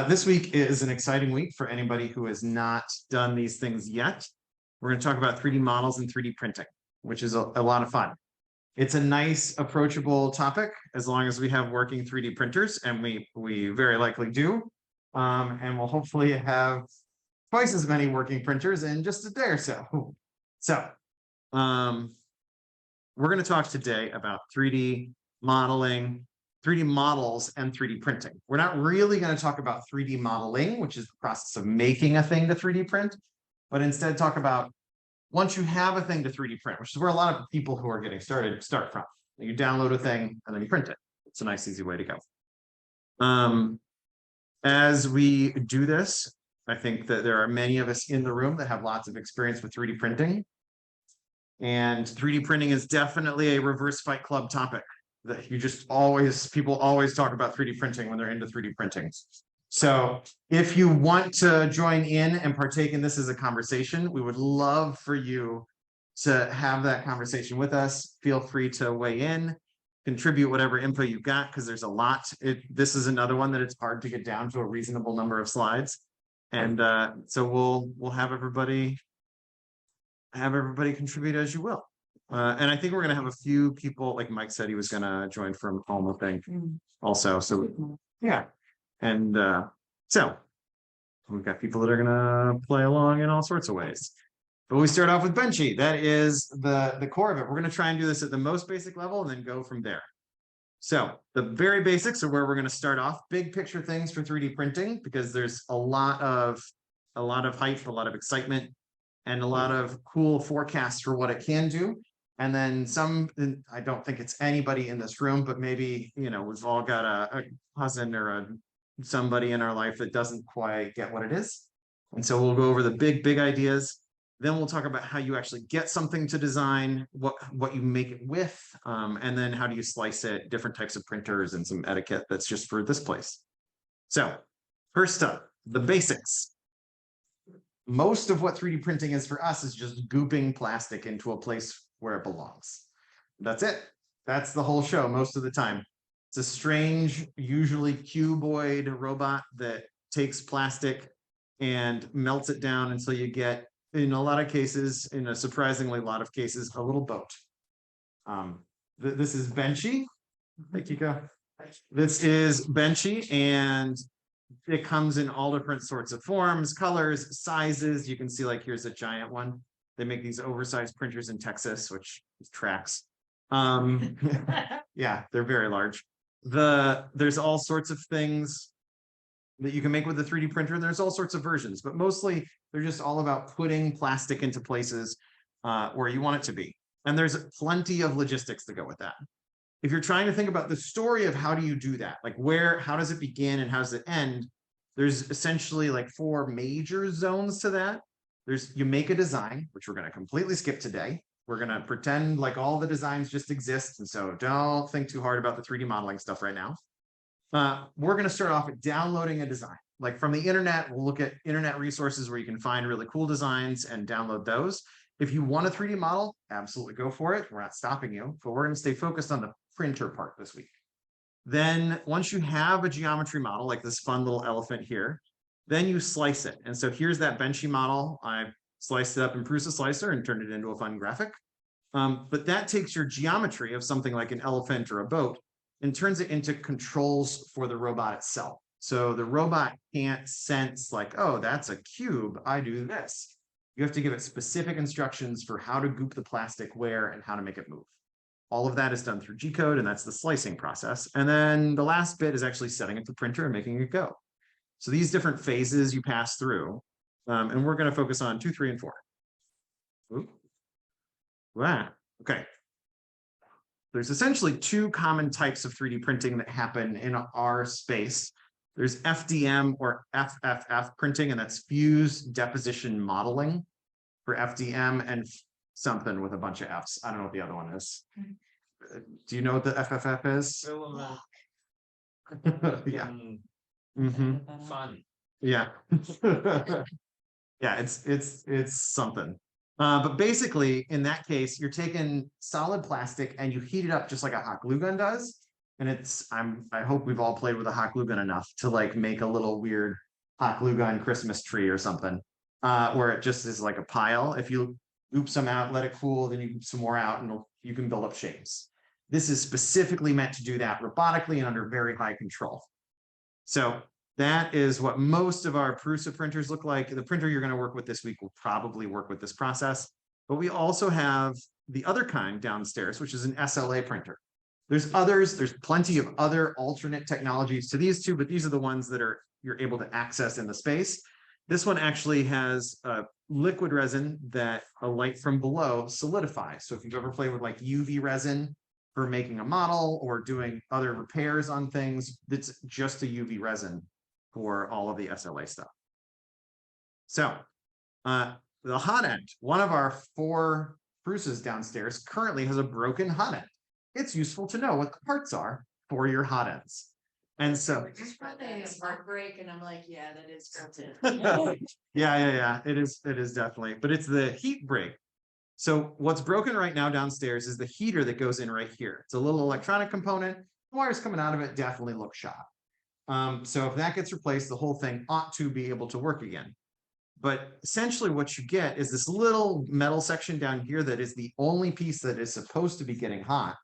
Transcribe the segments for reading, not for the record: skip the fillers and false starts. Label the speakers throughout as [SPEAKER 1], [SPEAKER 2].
[SPEAKER 1] This week is an exciting week for anybody who has not done these things yet. We're going to talk about 3D models and 3D printing, which is a lot of fun. It's a nice, approachable topic as long as we have working 3D printers, and we very likely do. And we'll hopefully have twice as many working printers in just a day or so. So we're going to talk today about 3D modeling, 3D models, and 3D printing. We're not really going to talk about 3D modeling, which is the process of making a thing to 3D print, but instead talk about once you have a thing to 3D print, which is where a lot of people who are getting started start from. You download a thing and then you print it. It's a nice, easy way to go. As we do this, I think that there are many of us in the room that have lots of experience with 3D printing. And 3D printing is definitely a reverse Fight Club topic that you just people always talk about 3D printing when they're into 3D printing. So if you want to join in and partake in this as a conversation, we would love for you to have that conversation with us. Feel free to weigh in, contribute whatever info you've got, because there's a lot. This is another one that it's hard to get down to a reasonable number of slides. And so we'll have everybody contribute as you will. And I think we're going to have a few people, like Mike said, he was going to join from home, I think, also. So, yeah. And so we've got people that are going to play along in all sorts of ways. But we start off with Benchy. That is the core of it. We're going to try and do this at the most basic level and then go from there. So the very basics are where we're going to start off. Big picture things for 3D printing, because there's a lot of hype, a lot of excitement, and a lot of cool forecasts for what it can do. And then I don't think it's anybody in this room, but maybe, we've all got a cousin or somebody in our life that doesn't quite get what it is. And so we'll go over the big ideas. Then we'll talk about how you actually get something to design, what you make it with, and then how do you slice it, different types of printers, and some etiquette that's just for this place. So first up, the basics. Most of what 3D printing is for us is just gooping plastic into a place where it belongs. That's it. That's the whole show most of the time. It's a strange, usually cuboid robot that takes plastic and melts it down until you get, in a lot of cases, in a surprisingly lot of cases, a little boat. This is Benchy. Hey, Kiko. This is Benchy, and it comes in all different sorts of forms, colors, sizes. You can see, like, here's a giant one. They make these oversized printers in Texas, which tracks. Yeah, they're very large. There's all sorts of things that you can make with a 3D printer, and there's all sorts of versions, but mostly they're just all about putting plastic into places where you want it to be. And there's plenty of logistics that go with that. If you're trying to think about the story of how do you do that, like how does it begin and how does it end, there's essentially like 4 major zones to that. You make a design, which we're going to completely skip today. We're going to pretend like all the designs just exist. And so don't think too hard about the 3D modeling stuff right now. We're going to start off with downloading a design. Like from the internet, we'll look at internet resources where you can find really cool designs and download those. If you want a 3D model, absolutely go for it. We're not stopping you, but we're going to stay focused on the printer part this week. Then once you have a geometry model, like this fun little elephant here, then you slice it. And so here's that Benchy model. I sliced it up in Prusa Slicer and turned it into a fun graphic. But that takes your geometry of something like an elephant or a boat and turns it into controls for the robot itself. So the robot can't sense like, oh, that's a cube, I do this. You have to give it specific instructions for how to goop the plastic where and how to make it move. All of that is done through G-code, and that's the slicing process. And then the last bit is actually setting up the printer and making it go. So these different phases you pass through, and we're going to focus on 2, 3, and 4. Ooh. Wow. Okay. There's essentially 2 common types of 3D printing that happen in our space. There's FDM or FFF printing, and that's fused deposition modeling for FDM, and something with a bunch of Fs. I don't know what the other one is. Do you know what the FFF is? Yeah.
[SPEAKER 2] Fun.
[SPEAKER 1] Yeah. Yeah, it's something. But basically, in that case, you're taking solid plastic and you heat it up just like a hot glue gun does. And I hope we've all played with a hot glue gun enough to like make a little weird hot glue gun Christmas tree or something, where it just is like a pile. If you oop some out, let it cool, then you oop some more out, and you can build up shapes. This is specifically meant to do that robotically and under very high control. So that is what most of our Prusa printers look like. The printer you're going to work with this week will probably work with this process. But we also have the other kind downstairs, which is an SLA printer. There's others, there's plenty of other alternate technologies to these two, but these are the ones that you're able to access in the space. This one actually has a liquid resin that a light from below solidifies. So if you've ever played with like UV resin for making a model or doing other repairs on things, it's just a UV resin for all of the SLA stuff. So the hot end, one of our 4 Prusas downstairs currently has a broken hot end. It's useful to know what the parts are for your hot ends. And so
[SPEAKER 3] Just for the heartbreak, and I'm like, yeah, that is broken.
[SPEAKER 1] yeah, it is definitely, but it's the heat break. So what's broken right now downstairs is the heater that goes in right here. It's a little electronic component. The wires coming out of it definitely look shot. So if that gets replaced, the whole thing ought to be able to work again. But essentially what you get is this little metal section down here that is the only piece that is supposed to be getting hot.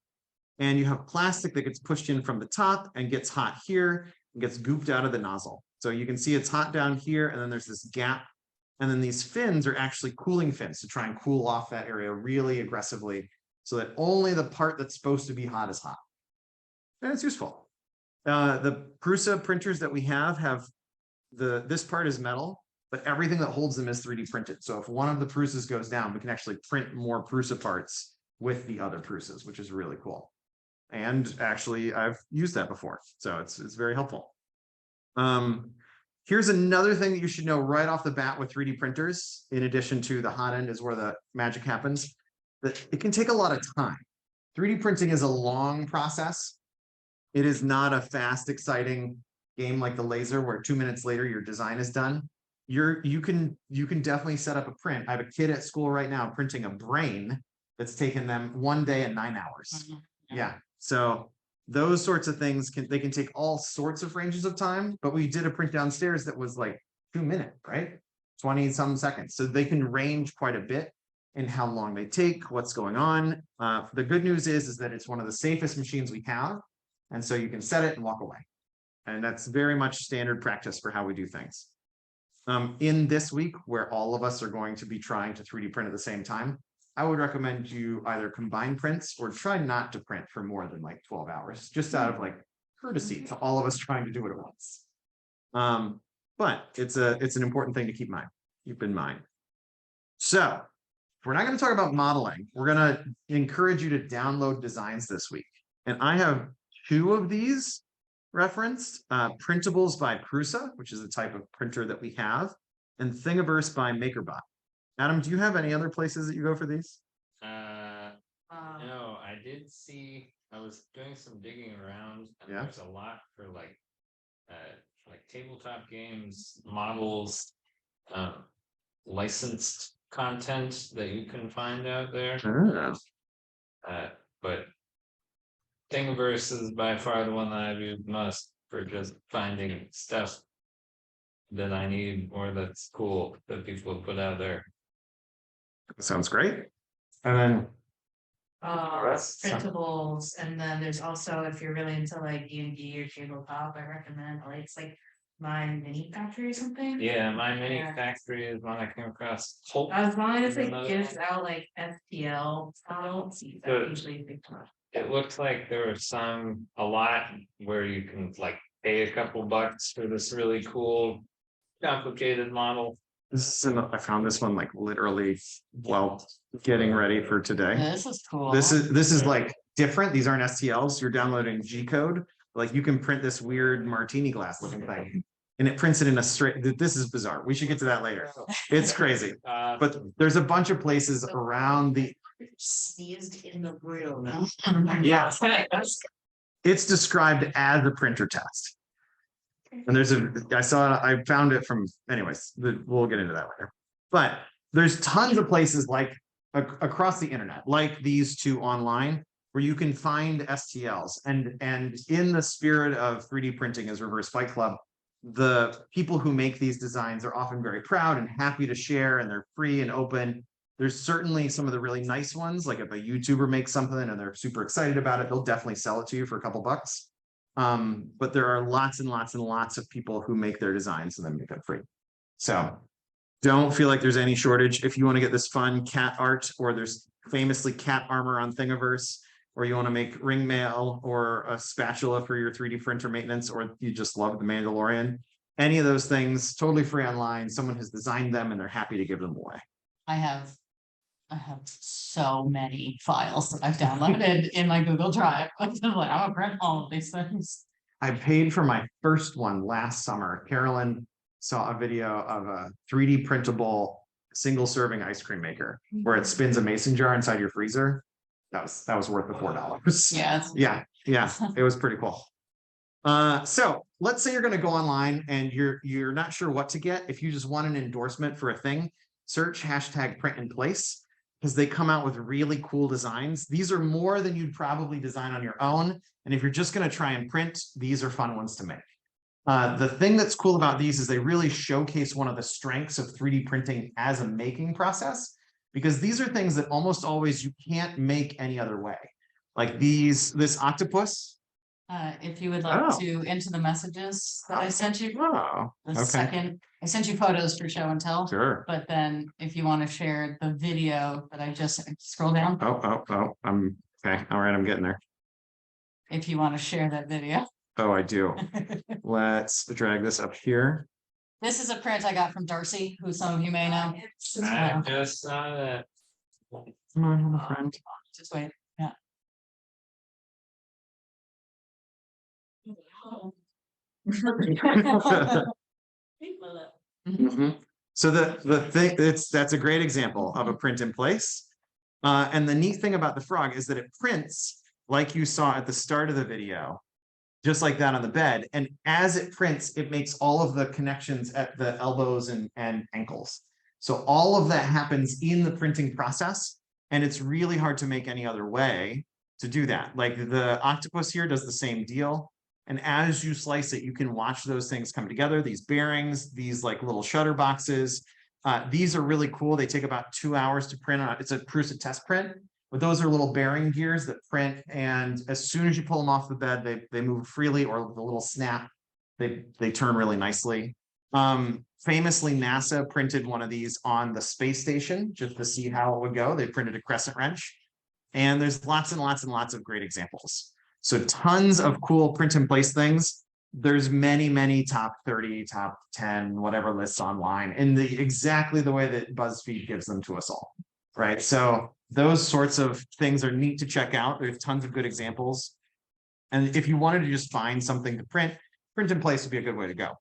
[SPEAKER 1] And you have plastic that gets pushed in from the top and gets hot here and gets gooped out of the nozzle. So you can see it's hot down here, and then there's this gap. And then these fins are actually cooling fins to try and cool off that area really aggressively so that only the part that's supposed to be hot is hot. And it's useful. The Prusa printers that we have this part is metal, but everything that holds them is 3D printed. So if one of the Prusas goes down, we can actually print more Prusa parts with the other Prusas, which is really cool. And actually, I've used that before, so it's very helpful. Here's another thing that you should know right off the bat with 3D printers, in addition to the hot end is where the magic happens, that it can take a lot of time. 3D printing is a long process. It is not a fast, exciting game like the laser where 2 minutes later your design is done. You can definitely set up a print. I have a kid at school right now printing a brain that's taken them 1 day and 9 hours. Yeah. So those sorts of things can take all sorts of ranges of time, but we did a print downstairs that was like 2 minutes, right? 20 some seconds. So they can range quite a bit in how long they take, what's going on. The good news is that it's one of the safest machines we have. And so you can set it and walk away. And that's very much standard practice for how we do things. In this week, where all of us are going to be trying to 3D print at the same time, I would recommend you either combine prints or try not to print for more than like 12 hours, just out of like courtesy to all of us trying to do it at once. But it's an important thing to keep in mind. So we're not going to talk about modeling. We're going to encourage you to download designs this week. And I have 2 of these referenced, Printables by Prusa, which is the type of printer that we have, and Thingiverse by MakerBot. Adam, do you have any other places that you go for these?
[SPEAKER 2] No, I did see, I was doing some digging around, and there's a lot for like tabletop games, models, licensed content that you can find out there. But Thingiverse is by far the one that I've used most for just finding stuff that I need or that's cool that people have put out there.
[SPEAKER 1] Sounds great. And then
[SPEAKER 3] Printables, and then there's also, if you're really into like D&D or tabletop, I recommend it's like My Mini Factory or something.
[SPEAKER 2] Yeah, My Mini Factory is one I came across.
[SPEAKER 3] As long as it gives out like FTL models, that usually a big time.
[SPEAKER 2] It looks like there were a lot where you can like pay a couple bucks for this really cool, complicated model.
[SPEAKER 1] I found this one like literally while getting ready for today.
[SPEAKER 3] This is cool.
[SPEAKER 1] This is like different. These aren't STLs. You're downloading G code. Like you can print this weird martini glass looking thing, and it prints it in a straight. This is bizarre. We should get to that later. It's crazy. But there's a bunch of places around the.
[SPEAKER 3] Sneezed in the room.
[SPEAKER 1] Yeah. It's described as a printer test. And I found it from, anyways, we'll get into that later. But there's tons of places like across the internet, like these 2 online, where you can find STLs. And in the spirit of 3D printing as Reverse Fight Club, the people who make these designs are often very proud and happy to share, and they're free and open. There's certainly some of the really nice ones, like if a YouTuber makes something and they're super excited about it, they'll definitely sell it to you for a couple bucks. But there are lots and lots and lots of people who make their designs and then make it free. So don't feel like there's any shortage. If you want to get this fun cat art, or there's famously cat armor on Thingiverse, or you want to make ring mail or a spatula for your 3D printer maintenance, or you just love the Mandalorian, any of those things, totally free online. Someone has designed them and they're happy to give them away.
[SPEAKER 4] I have so many files that I've downloaded in my Google Drive. I'm like, I'm gonna print all of these things.
[SPEAKER 1] I paid for my first one last summer. Carolyn saw a video of a 3D printable single serving ice cream maker where it spins a mason jar inside your freezer. That was worth the $4.
[SPEAKER 4] Yeah.
[SPEAKER 1] Yeah, it was pretty cool. So let's say you're going to go online and you're not sure what to get. If you just want an endorsement for a thing, search hashtag print in place, because they come out with really cool designs. These are more than you'd probably design on your own. And if you're just going to try and print, these are fun ones to make. The thing that's cool about these is they really showcase one of the strengths of 3D printing as a making process, because these are things that almost always you can't make any other way. Like this octopus.
[SPEAKER 4] If you would like to enter the messages that I sent you.
[SPEAKER 1] Oh,
[SPEAKER 4] The
[SPEAKER 1] okay.
[SPEAKER 4] second, I sent you photos for show and tell.
[SPEAKER 1] Sure.
[SPEAKER 4] But then if you want to share the video that I just scroll down.
[SPEAKER 1] Oh, I'm okay. All right, I'm getting there.
[SPEAKER 4] If you want to share that video.
[SPEAKER 1] Oh, I do. Let's drag this up here.
[SPEAKER 4] This is a print I got from Darcy, who some of you may know.
[SPEAKER 2] I just saw that.
[SPEAKER 1] Come on, my friend.
[SPEAKER 4] Just wait. Yeah.
[SPEAKER 1] Mhm. So the thing, that's a great example of a print in place. And the neat thing about the frog is that it prints like you saw at the start of the video, just like that on the bed. And as it prints, it makes all of the connections at the elbows and ankles. So all of that happens in the printing process, and it's really hard to make any other way to do that. Like the octopus here does the same deal. And as you slice it, you can watch those things come together. These bearings, these like little shutter boxes. These are really cool. They take about 2 hours to print on. It's a Prusa test print, but those are little bearing gears that print. And as soon as you pull them off the bed, they move freely, or with a little snap, they turn really nicely. Famously, NASA printed one of these on the space station just to see how it would go. They printed a crescent wrench, and there's lots and lots and lots of great examples. So tons of cool print in place things. There's many top 30, top 10, whatever lists online in exactly the way that BuzzFeed gives them to us all, right? So those sorts of things are neat to check out. There's tons of good examples. And if you wanted to just find something to print in place would be a good way to go.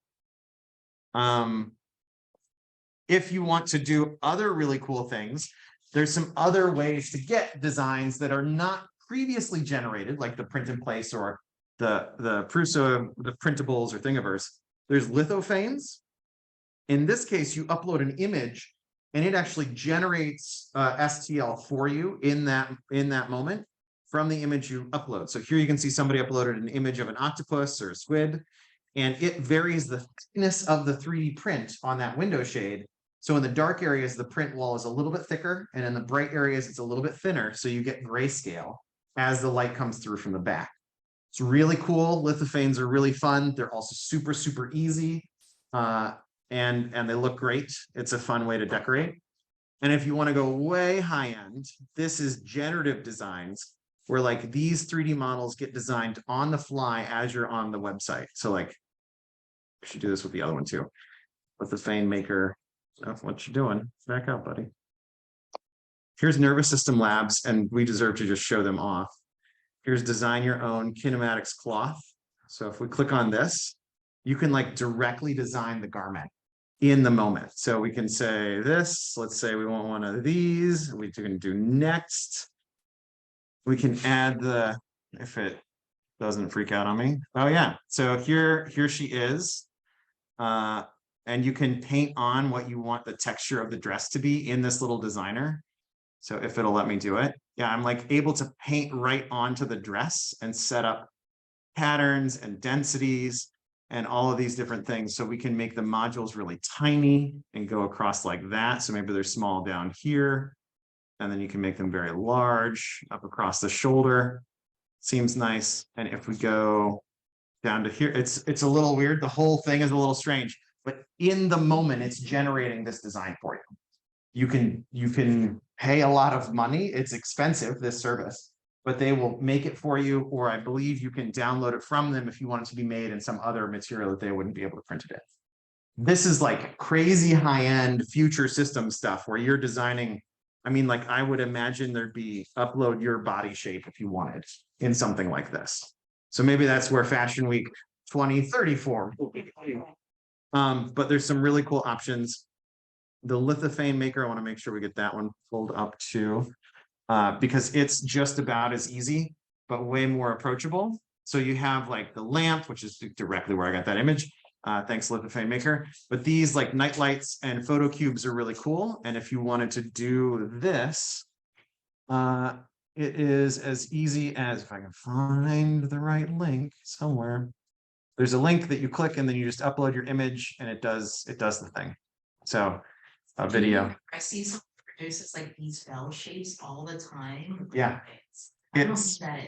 [SPEAKER 1] If you want to do other really cool things, there's some other ways to get designs that are not previously generated, like the print in place or the Prusa, the printables or Thingiverse. There's lithophanes. In this case, you upload an image and it actually generates STL for you in that moment from the image you upload. So here you can see somebody uploaded an image of an octopus or a squid, and it varies the thickness of the 3D print on that window shade. So in the dark areas, the print wall is a little bit thicker, and in the bright areas, it's a little bit thinner. So you get grayscale as the light comes through from the back. It's really cool. Lithophanes are really fun. They're also super easy, and they look great. It's a fun way to decorate. And if you want to go way high end, this is generative designs, where like these 3D models get designed on the fly as you're on the website. So like, I should do this with the other one too. With the Fane Maker. That's what you're doing. Back up, buddy. Here's Nervous System Labs, and we deserve to just show them off. Here's Design Your Own Kinematics Cloth. So if we click on this, you can like directly design the garment in the moment. So we can say this, let's say we want one of these, we can do next. We can add the, if it doesn't freak out on me. Oh yeah, so here she is. And you can paint on what you want the texture of the dress to be in this little designer. So if it'll let me do it, Yeah, I'm like able to paint right onto the dress and set up patterns and densities and all of these different things. So we can make the modules really tiny and go across like that. So maybe they're small down here. And then you can make them very large up across the shoulder. Seems nice. And if we go down to here, it's a little weird. The whole thing is a little strange, but in the moment, it's generating this design for you. You can pay a lot of money. It's expensive, this service, but they will make it for you, or I believe you can download it from them if you want it to be made in some other material that they wouldn't be able to print it in. This is like crazy high-end future system stuff where you're designing. I mean, like I would imagine there'd be upload your body shape if you wanted in something like this. So maybe that's where Fashion Week 2034. But there's some really cool options. The lithophane maker, I want to make sure we get that one pulled up too, because it's just about as easy, but way more approachable. So you have like the lamp, which is directly where I got that image. Thanks, lithophane maker. But these like night lights and photo cubes are really cool. And if you wanted to do this, it is as easy as, if I can find the right link somewhere. There's a link that you click and then you just upload your image and it does the thing. So a video.
[SPEAKER 3] I see someone produces like these bell shapes all the time.
[SPEAKER 1] Yeah.
[SPEAKER 3] I don't see that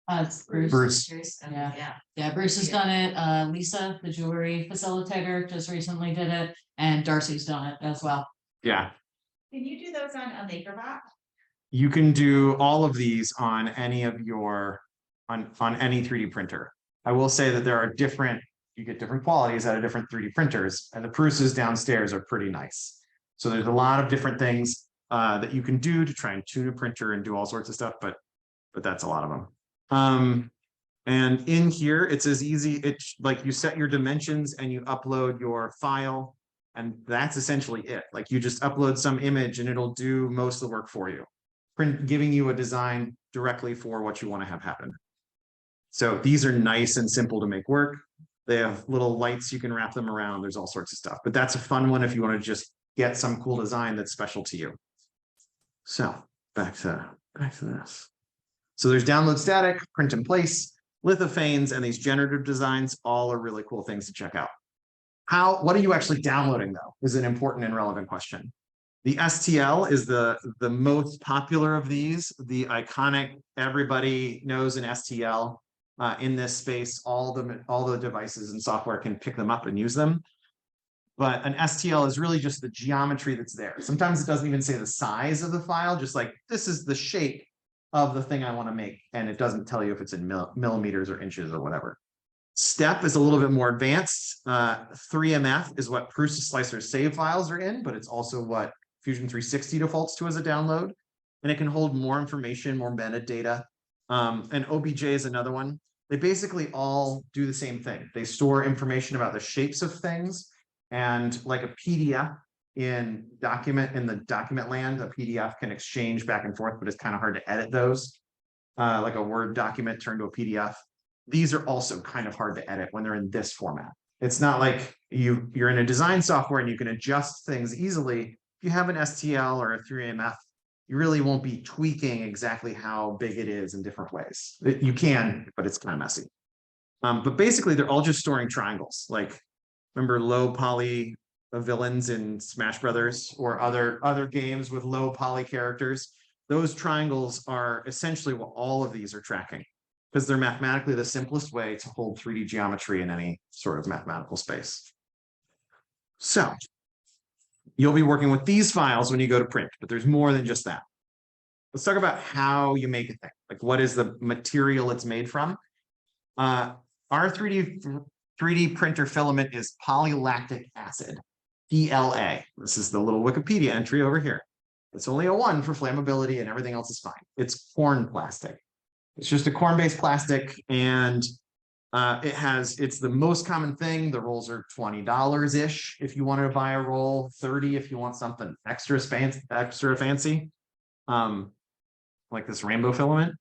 [SPEAKER 4] It's Bruce.
[SPEAKER 1] Bruce.
[SPEAKER 4] Yeah.
[SPEAKER 3] Yeah.
[SPEAKER 4] Yeah, Bruce has done it. Lisa, the jewelry facilitator, just recently did it, and Darcy's done it as well.
[SPEAKER 1] Yeah.
[SPEAKER 3] Can you do those on a MakerBot?
[SPEAKER 1] You can do all of these on any of your on any 3D printer. I will say that there are you get different qualities out of different 3D printers, and the Pruses downstairs are pretty nice. So there's a lot of different things that you can do to try and tune a printer and do all sorts of stuff, but that's a lot of them. And in here, it's as easy, it's like you set your dimensions and you upload your file, and that's essentially it. Like you just upload some image and it'll do most of the work for you, giving you a design directly for what you want to have happen. So these are nice and simple to make work. They have little lights, you can wrap them around. There's all sorts of stuff, but that's a fun one if you want to just get some cool design that's special to you. So back to this. So there's download static, print in place, lithophanes, and these generative designs. All are really cool things to check out. What are you actually downloading though, is an important and relevant question. The STL is the most popular of these, the iconic, everybody knows an STL. In this space, all the devices and software can pick them up and use them. But an STL is really just the geometry that's there. Sometimes it doesn't even say the size of the file, just like this is the shape of the thing I want to make. And it doesn't tell you if it's in millimeters or inches or whatever. Step is a little bit more advanced. 3MF is what Prusa Slicer save files are in, but it's also what Fusion 360 defaults to as a download. And it can hold more information, more metadata. And OBJ is another one. They basically all do the same thing. They store information about the shapes of things, and like a PDF in the document land, a PDF can exchange back and forth, but it's kind of hard to edit those. Like a Word document turned to a PDF. These are also kind of hard to edit when they're in this format. It's not like you're in a design software and you can adjust things easily. If you have an STL or a 3MF, you really won't be tweaking exactly how big it is in different ways. You can, but it's kind of messy. But basically, they're all just storing triangles. Like, remember low poly villains in Smash Brothers or other games with low poly characters? Those triangles are essentially what all of these are tracking, because they're mathematically the simplest way to hold 3D geometry in any sort of mathematical space. So you'll be working with these files when you go to print, but there's more than just that. Let's talk about how you make a thing. Like, what is the material it's made from? Our 3D printer filament is polylactic acid, PLA. This is the little Wikipedia entry over here. It's only a 1 for flammability and everything else is fine. It's corn plastic. It's just a corn-based plastic, and it's the most common thing. The rolls are $20-ish if you wanted to buy a roll, $30 if you want something extra fancy, like this rainbow filament.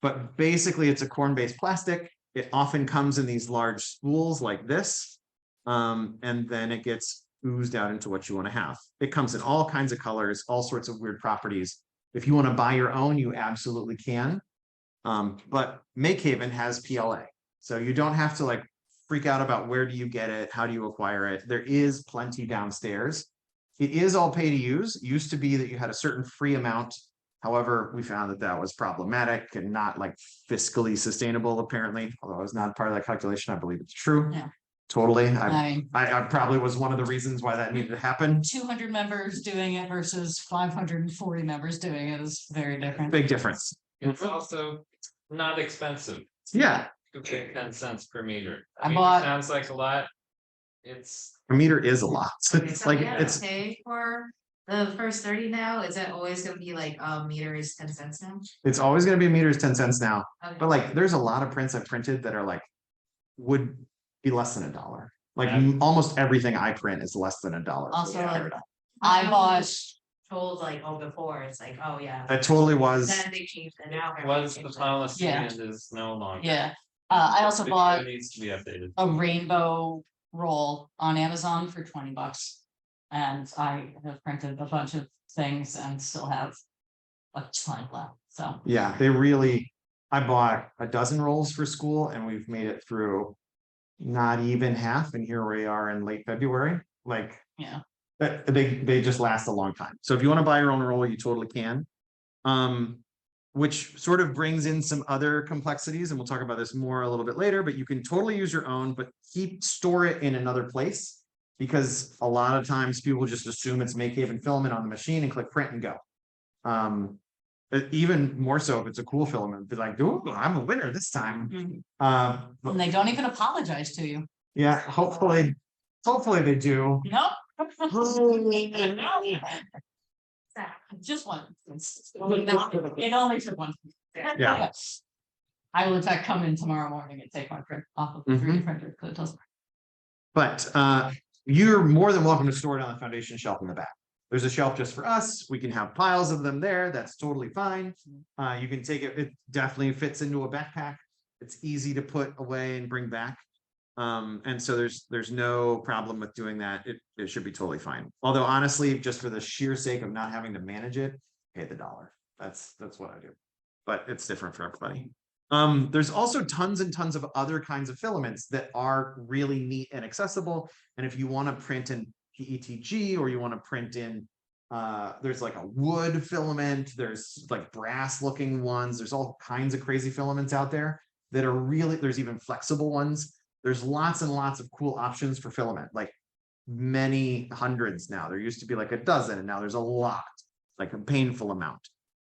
[SPEAKER 1] But basically, it's a corn-based plastic. It often comes in these large spools like this, and then it gets oozed out into what you want to have. It comes in all kinds of colors, all sorts of weird properties. If you want to buy your own, you absolutely can. But MakeHaven has PLA, so you don't have to like freak out about where do you get it, how do you acquire it. There is plenty downstairs. It is all pay to use. It used to be that you had a certain free amount. However, we found that that was problematic and not like fiscally sustainable, apparently, although it was not part of that calculation. I believe it's true.
[SPEAKER 4] Yeah.
[SPEAKER 1] Totally.
[SPEAKER 4] I
[SPEAKER 1] I probably was one of the reasons why that needed to happen.
[SPEAKER 4] 200 members doing it versus 540 members doing it is very different.
[SPEAKER 1] Big difference.
[SPEAKER 2] It's also not expensive.
[SPEAKER 1] Yeah.
[SPEAKER 2] You pay 10 cents per meter.
[SPEAKER 4] I
[SPEAKER 2] mean,
[SPEAKER 4] bought-
[SPEAKER 2] sounds like a lot. It's
[SPEAKER 1] A meter is a lot.
[SPEAKER 3] Okay, so
[SPEAKER 1] Like
[SPEAKER 3] we gotta
[SPEAKER 1] it's
[SPEAKER 3] pay for the first 30 now, is that always gonna be like, meter is 10 cents now?
[SPEAKER 1] always gonna be meters 10 cents now.
[SPEAKER 3] Okay.
[SPEAKER 1] But like there's a lot of prints I've printed that are like would be less than $1. Like
[SPEAKER 2] Yeah.
[SPEAKER 1] almost everything I print is less than $1.
[SPEAKER 4] Also,
[SPEAKER 1] Yeah.
[SPEAKER 4] like, I bought,
[SPEAKER 3] was told like, oh, before, it's like, oh, yeah.
[SPEAKER 1] That totally was.
[SPEAKER 3] Then they changed it now.
[SPEAKER 2] was the
[SPEAKER 3] everything changed.
[SPEAKER 2] policy
[SPEAKER 4] Yeah.
[SPEAKER 2] and is no longer.
[SPEAKER 4] yeah, I also
[SPEAKER 2] It
[SPEAKER 4] bought
[SPEAKER 2] needs to be updated.
[SPEAKER 4] a rainbow roll on Amazon for $20. And I have printed a bunch of things and still have a ton left, so.
[SPEAKER 1] Yeah, they really, I bought a dozen rolls for school and we've made it through not even half, and here we are in late February, like.
[SPEAKER 4] Yeah.
[SPEAKER 1] They just last a long time. So if you want to buy your own roll, you totally can. Which sort of brings in some other complexities, and we'll talk about this more a little bit later, but you can totally use your own, but store it in another place. Because a lot of times people just assume it's MakeHaven filament on the machine and click print and go. But even more so if it's a cool filament, be like, "Ooh, I'm a winner this time."
[SPEAKER 4] And they don't even apologize to you.
[SPEAKER 1] Yeah, hopefully they do.
[SPEAKER 4] Nope. Just one. It only took one.
[SPEAKER 1] Yeah.
[SPEAKER 4] I will in fact come in tomorrow morning and take my print off of the 3D printer because it doesn't.
[SPEAKER 1] But you're more than welcome to store it on the foundation shelf in the back. There's a shelf just for us. We can have piles of them there. That's totally fine. You can take it. It definitely fits into a backpack. It's easy to put away and bring back. And so there's no problem with doing that. It should be totally fine. Although honestly, just for the sheer sake of not having to manage it, pay the $1. That's what I do. But it's different for everybody. There's also tons and tons of other kinds of filaments that are really neat and accessible. And if you want to print in PETG or you want to print in, there's like a wood filament, there's like brass looking ones, there's all kinds of crazy filaments out there that are really, there's even flexible ones. There's lots and lots of cool options for filament, like many hundreds now. There used to be like a dozen and now there's a lot, like a painful amount.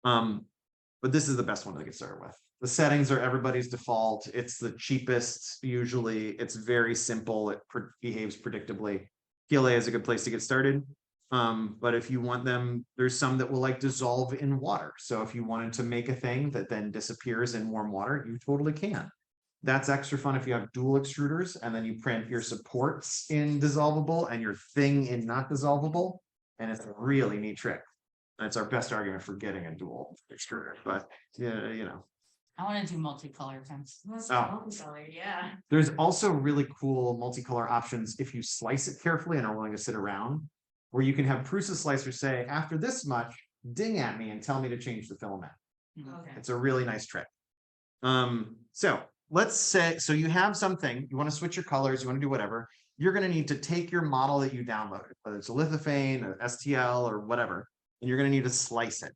[SPEAKER 1] But this is the best one to get started with. The settings are everybody's default. It's the cheapest usually. It's very simple. It behaves predictably. PLA is a good place to get started. But if you want them, there's some that will like dissolve in water. So if you wanted to make a thing that then disappears in warm water, you totally can. That's extra fun if you have dual extruders and then you print your supports in dissolvable and your thing in not dissolvable. And it's a really neat trick. And it's our best argument for getting a dual extruder, but yeah, you know.
[SPEAKER 4] I want to do multicolor pens.
[SPEAKER 3] Multicolored, yeah.
[SPEAKER 1] There's also really cool multicolor options if you slice it carefully and are willing to sit around, where you can have Prusa slicer say, after this much, ding at me and tell me to change the filament.
[SPEAKER 3] Okay.
[SPEAKER 1] It's a really nice trick. So let's say, so you have something, you want to switch your colors, you want to do whatever, you're going to need to take your model that you downloaded, whether it's a lithophane, or STL, or whatever, and you're going to need to slice it.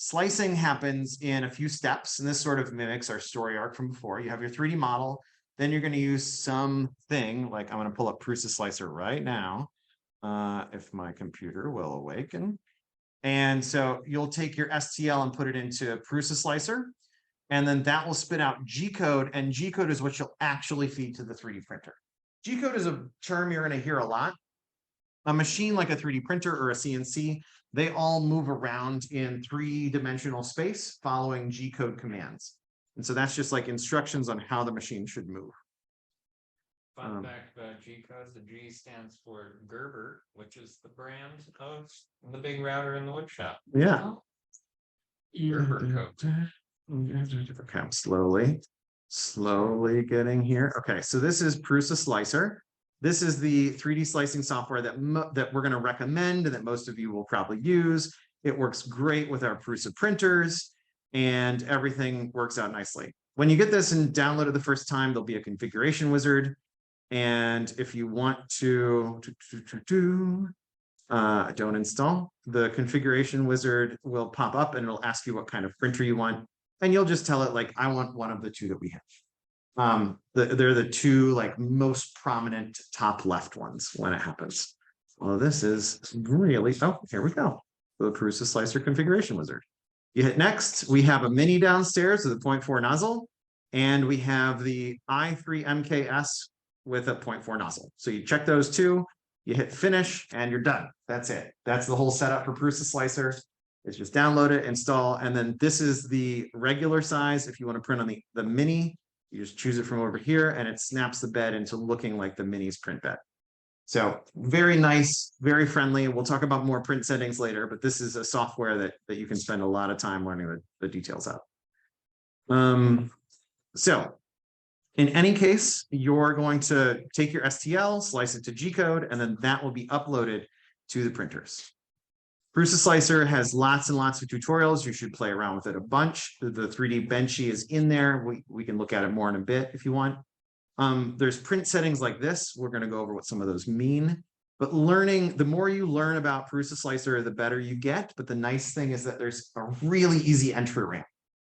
[SPEAKER 1] Slicing happens in a few steps, and this sort of mimics our story arc from before. You have your 3D model, then you're going to use something like, I'm going to pull up Prusa Slicer right now, if my computer will awaken. And so you'll take your STL and put it into Prusa Slicer, and then that will spit out G-code, and G-code is what you'll actually feed to the 3D printer. G-code is a term you're going to hear a lot. A machine like a 3D printer or a CNC, they all move around in 3-dimensional space following G-code commands. And so that's just like instructions on how the machine should move.
[SPEAKER 2] Fun fact about G code, the G stands for Gerber, which is the brand of the big router in the wood shop.
[SPEAKER 1] Yeah.
[SPEAKER 2] Gerber code.
[SPEAKER 1] Okay, I'm slowly getting here. Okay, so this is Prusa Slicer. This is the 3D slicing software that we're going to recommend and that most of you will probably use. It works great with our Prusa printers, and everything works out nicely. When you get this and download it the first time, there'll be a configuration wizard. And if you want to don't install, the configuration wizard will pop up and it'll ask you what kind of printer you want. And you'll just tell it, like, I want one of the two that we have. They're the two like most prominent top left ones when it happens. Well, this is really, oh, here we go. The Prusa Slicer configuration wizard. You hit next. We have a mini downstairs with a 0.4 nozzle, and we have the i3 MKS with a 0.4 nozzle. So you check those two, you hit finish, and you're done. That's it. That's the whole setup for Prusa Slicer. It's just download it, install, and then this is the regular size. If you want to print on the mini, you just choose it from over here, and it snaps the bed into looking like the mini's print bed. So very nice, very friendly. We'll talk about more print settings later, but this is a software that you can spend a lot of time learning the details of. So in any case, you're going to take your STL, slice it to G-code, and then that will be uploaded to the printers. Prusa Slicer has lots and lots of tutorials. You should play around with it a bunch. The 3D Benchy is in there. We can look at it more in a bit if you want. There's print settings like this. We're going to go over what some of those mean. But the more you learn about Prusa Slicer, the better you get. But the nice thing is that there's a really easy entry ramp.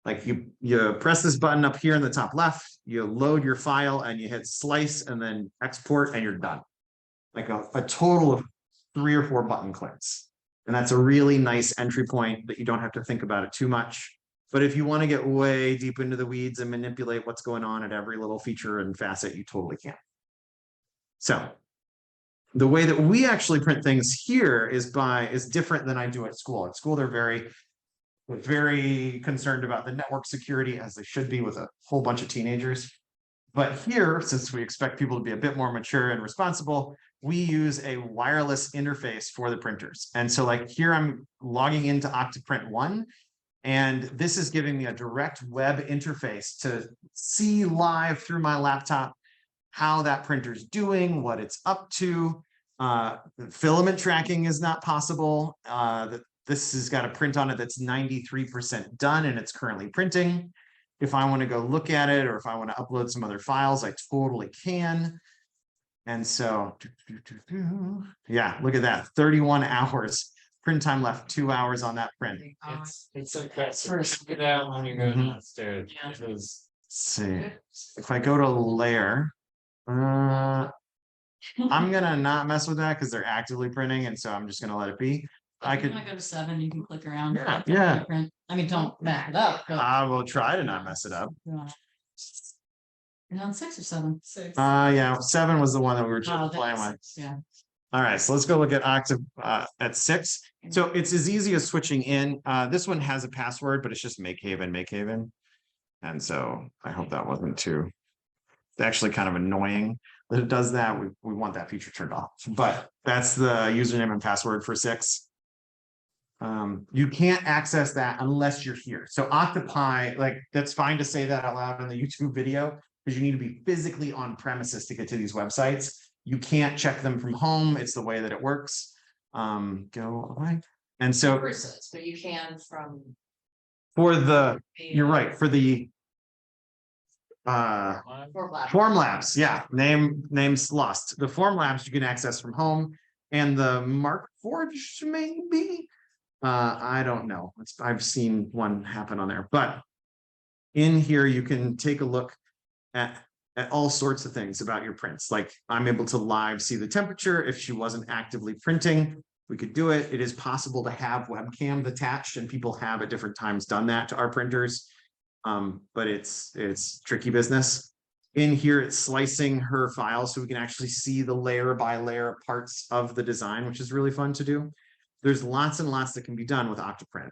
[SPEAKER 1] Like you press this button up here in the top left, you load your file and you hit slice and then export and you're done. Like a total of 3 or 4 button clicks. And that's a really nice entry point that you don't have to think about it too much. But if you want to get way deep into the weeds and manipulate what's going on at every little feature and facet, you totally can. So the way that we actually print things here is different than I do at school. At school, they're very concerned about the network security, as they should be with a whole bunch of teenagers. But here, since we expect people to be a bit more mature and responsible, we use a wireless interface for the printers. And so like here, I'm logging into Octoprint 1, and this is giving me a direct web interface to see live through my laptop how that printer's doing, what it's up to. Filament tracking is not possible. This has got a print on it that's 93% done and it's currently printing. If I want to go look at it, or if I want to upload some other files, I totally can. And so, yeah, look at that, 31 hours. Print time left, 2 hours on that print.
[SPEAKER 2] It's impressive. Check it out when you go downstairs.
[SPEAKER 1] Let's see, if I go to layer, I'm gonna not mess with that because they're actively printing, and so I'm just gonna let it be.
[SPEAKER 4] I could go to 7, you can click around.
[SPEAKER 1] Yeah.
[SPEAKER 4] Print. I mean, don't back it up.
[SPEAKER 1] I will try to not mess it up.
[SPEAKER 4] You're on 6 or 7? 6.
[SPEAKER 1] Yeah, 7 was the one that we were just playing with.
[SPEAKER 4] Yeah.
[SPEAKER 1] All right, so let's go look at Octave at 6. So it's as easy as switching in. This one has a password, but it's just MakeHaven. And so I hope that wasn't too, it's actually kind of annoying that it does that. We want that feature turned off, but that's the username and password for 6. You can't access that unless you're here. So Octopi, like, that's fine to say that out loud in the YouTube video, because you need to be physically on premises to get to these websites. You can't check them from home. It's the way that it works. Go away. And so,
[SPEAKER 3] but you can from
[SPEAKER 1] for the, you're right, for the Formlabs, yeah, name's lost. The Formlabs you can access from home, and the Markforged maybe. I don't know. I've seen one happen on there, but in here you can take a look at all sorts of things about your prints. Like, I'm able to live see the temperature. If she wasn't actively printing, we could do it. It is possible to have webcams attached, and people have at different times done that to our printers. But it's tricky business. In here, it's slicing her file so we can actually see the layer by layer parts of the design, which is really fun to do. There's lots and lots that can be done with Octoprint.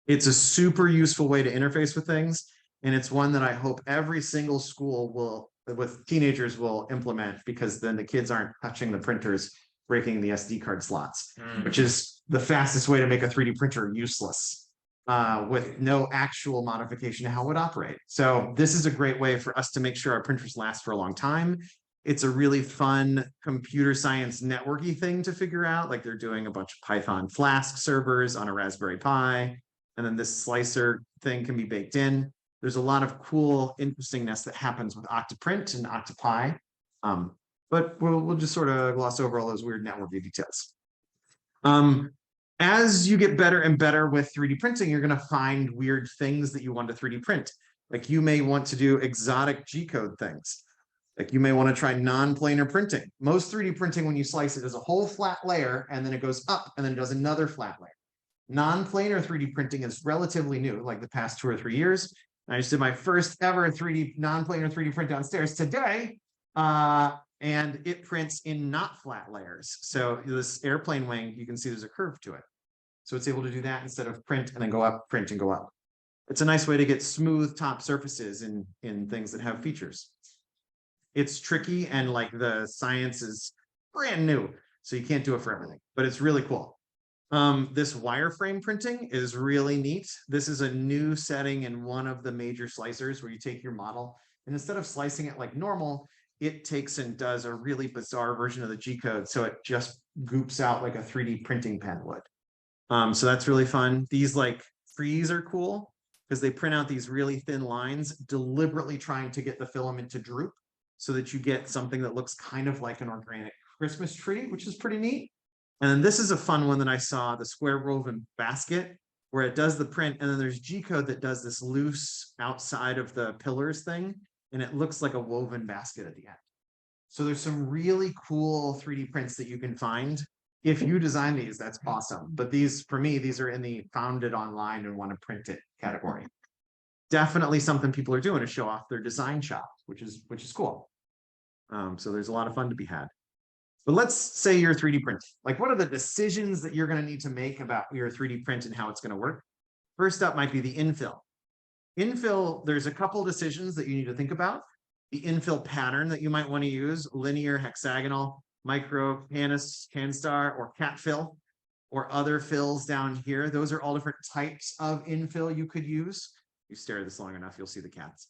[SPEAKER 1] It's a super useful way to interface with things. And it's one that I hope every single school with teenagers will implement, because then the kids aren't touching the printers, breaking the SD card slots, which is the fastest way to make a 3D printer useless with no actual modification to how it would operate. So this is a great way for us to make sure our printers last for a long time. It's a really fun computer science networky thing to figure out. Like they're doing a bunch of Python Flask servers on a Raspberry Pi, and then this slicer thing can be baked in. There's a lot of cool interestingness that happens with Octoprint and Octopi. But we'll just sort of gloss over all those weird networky details. As you get better and better with 3D printing, you're going to find weird things that you want to 3D print. Like you may want to do exotic G-code things. Like you may want to try non-planar printing. Most 3D printing, when you slice it, is a whole flat layer, and then it goes up, and then it does another flat layer. Non-planar 3D printing is relatively new, like the past 2 or 3 years. I just did my first ever non-planar 3D print downstairs today, and it prints in not flat layers. So this airplane wing, you can see there's a curve to it. So it's able to do that instead of print and then go up, print and go up. It's a nice way to get smooth top surfaces in things that have features. It's tricky, and like the science is brand new, so you can't do it for everything, but it's really cool. This wireframe printing is really neat. This is a new setting in one of the major slicers where you take your model, and instead of slicing it like normal, it takes and does a really bizarre version of the G-code, so it just goops out like a 3D printing pen would. So that's really fun. These like frees are cool because they print out these really thin lines, deliberately trying to get the filament to droop so that you get something that looks kind of like an organic Christmas tree, which is pretty neat. And then this is a fun one that I saw, the square woven basket, where it does the print, and then there's G-code that does this loose outside of the pillars thing, and it looks like a woven basket at the end. So there's some really cool 3D prints that you can find. If you design these, that's awesome. But these, for me, these are in the found it online and want to print it category. Definitely something people are doing to show off their design shop, which is cool. So there's a lot of fun to be had. But let's say you're 3D printing. Like, what are the decisions that you're going to need to make about your 3D print and how it's going to work? First up might be the infill. Infill, there's a couple decisions that you need to think about. The infill pattern that you might want to use: linear, hexagonal, micro, canstar, or cat fill, or other fills down here. Those are all different types of infill you could use. If you stare at this long enough, you'll see the cats.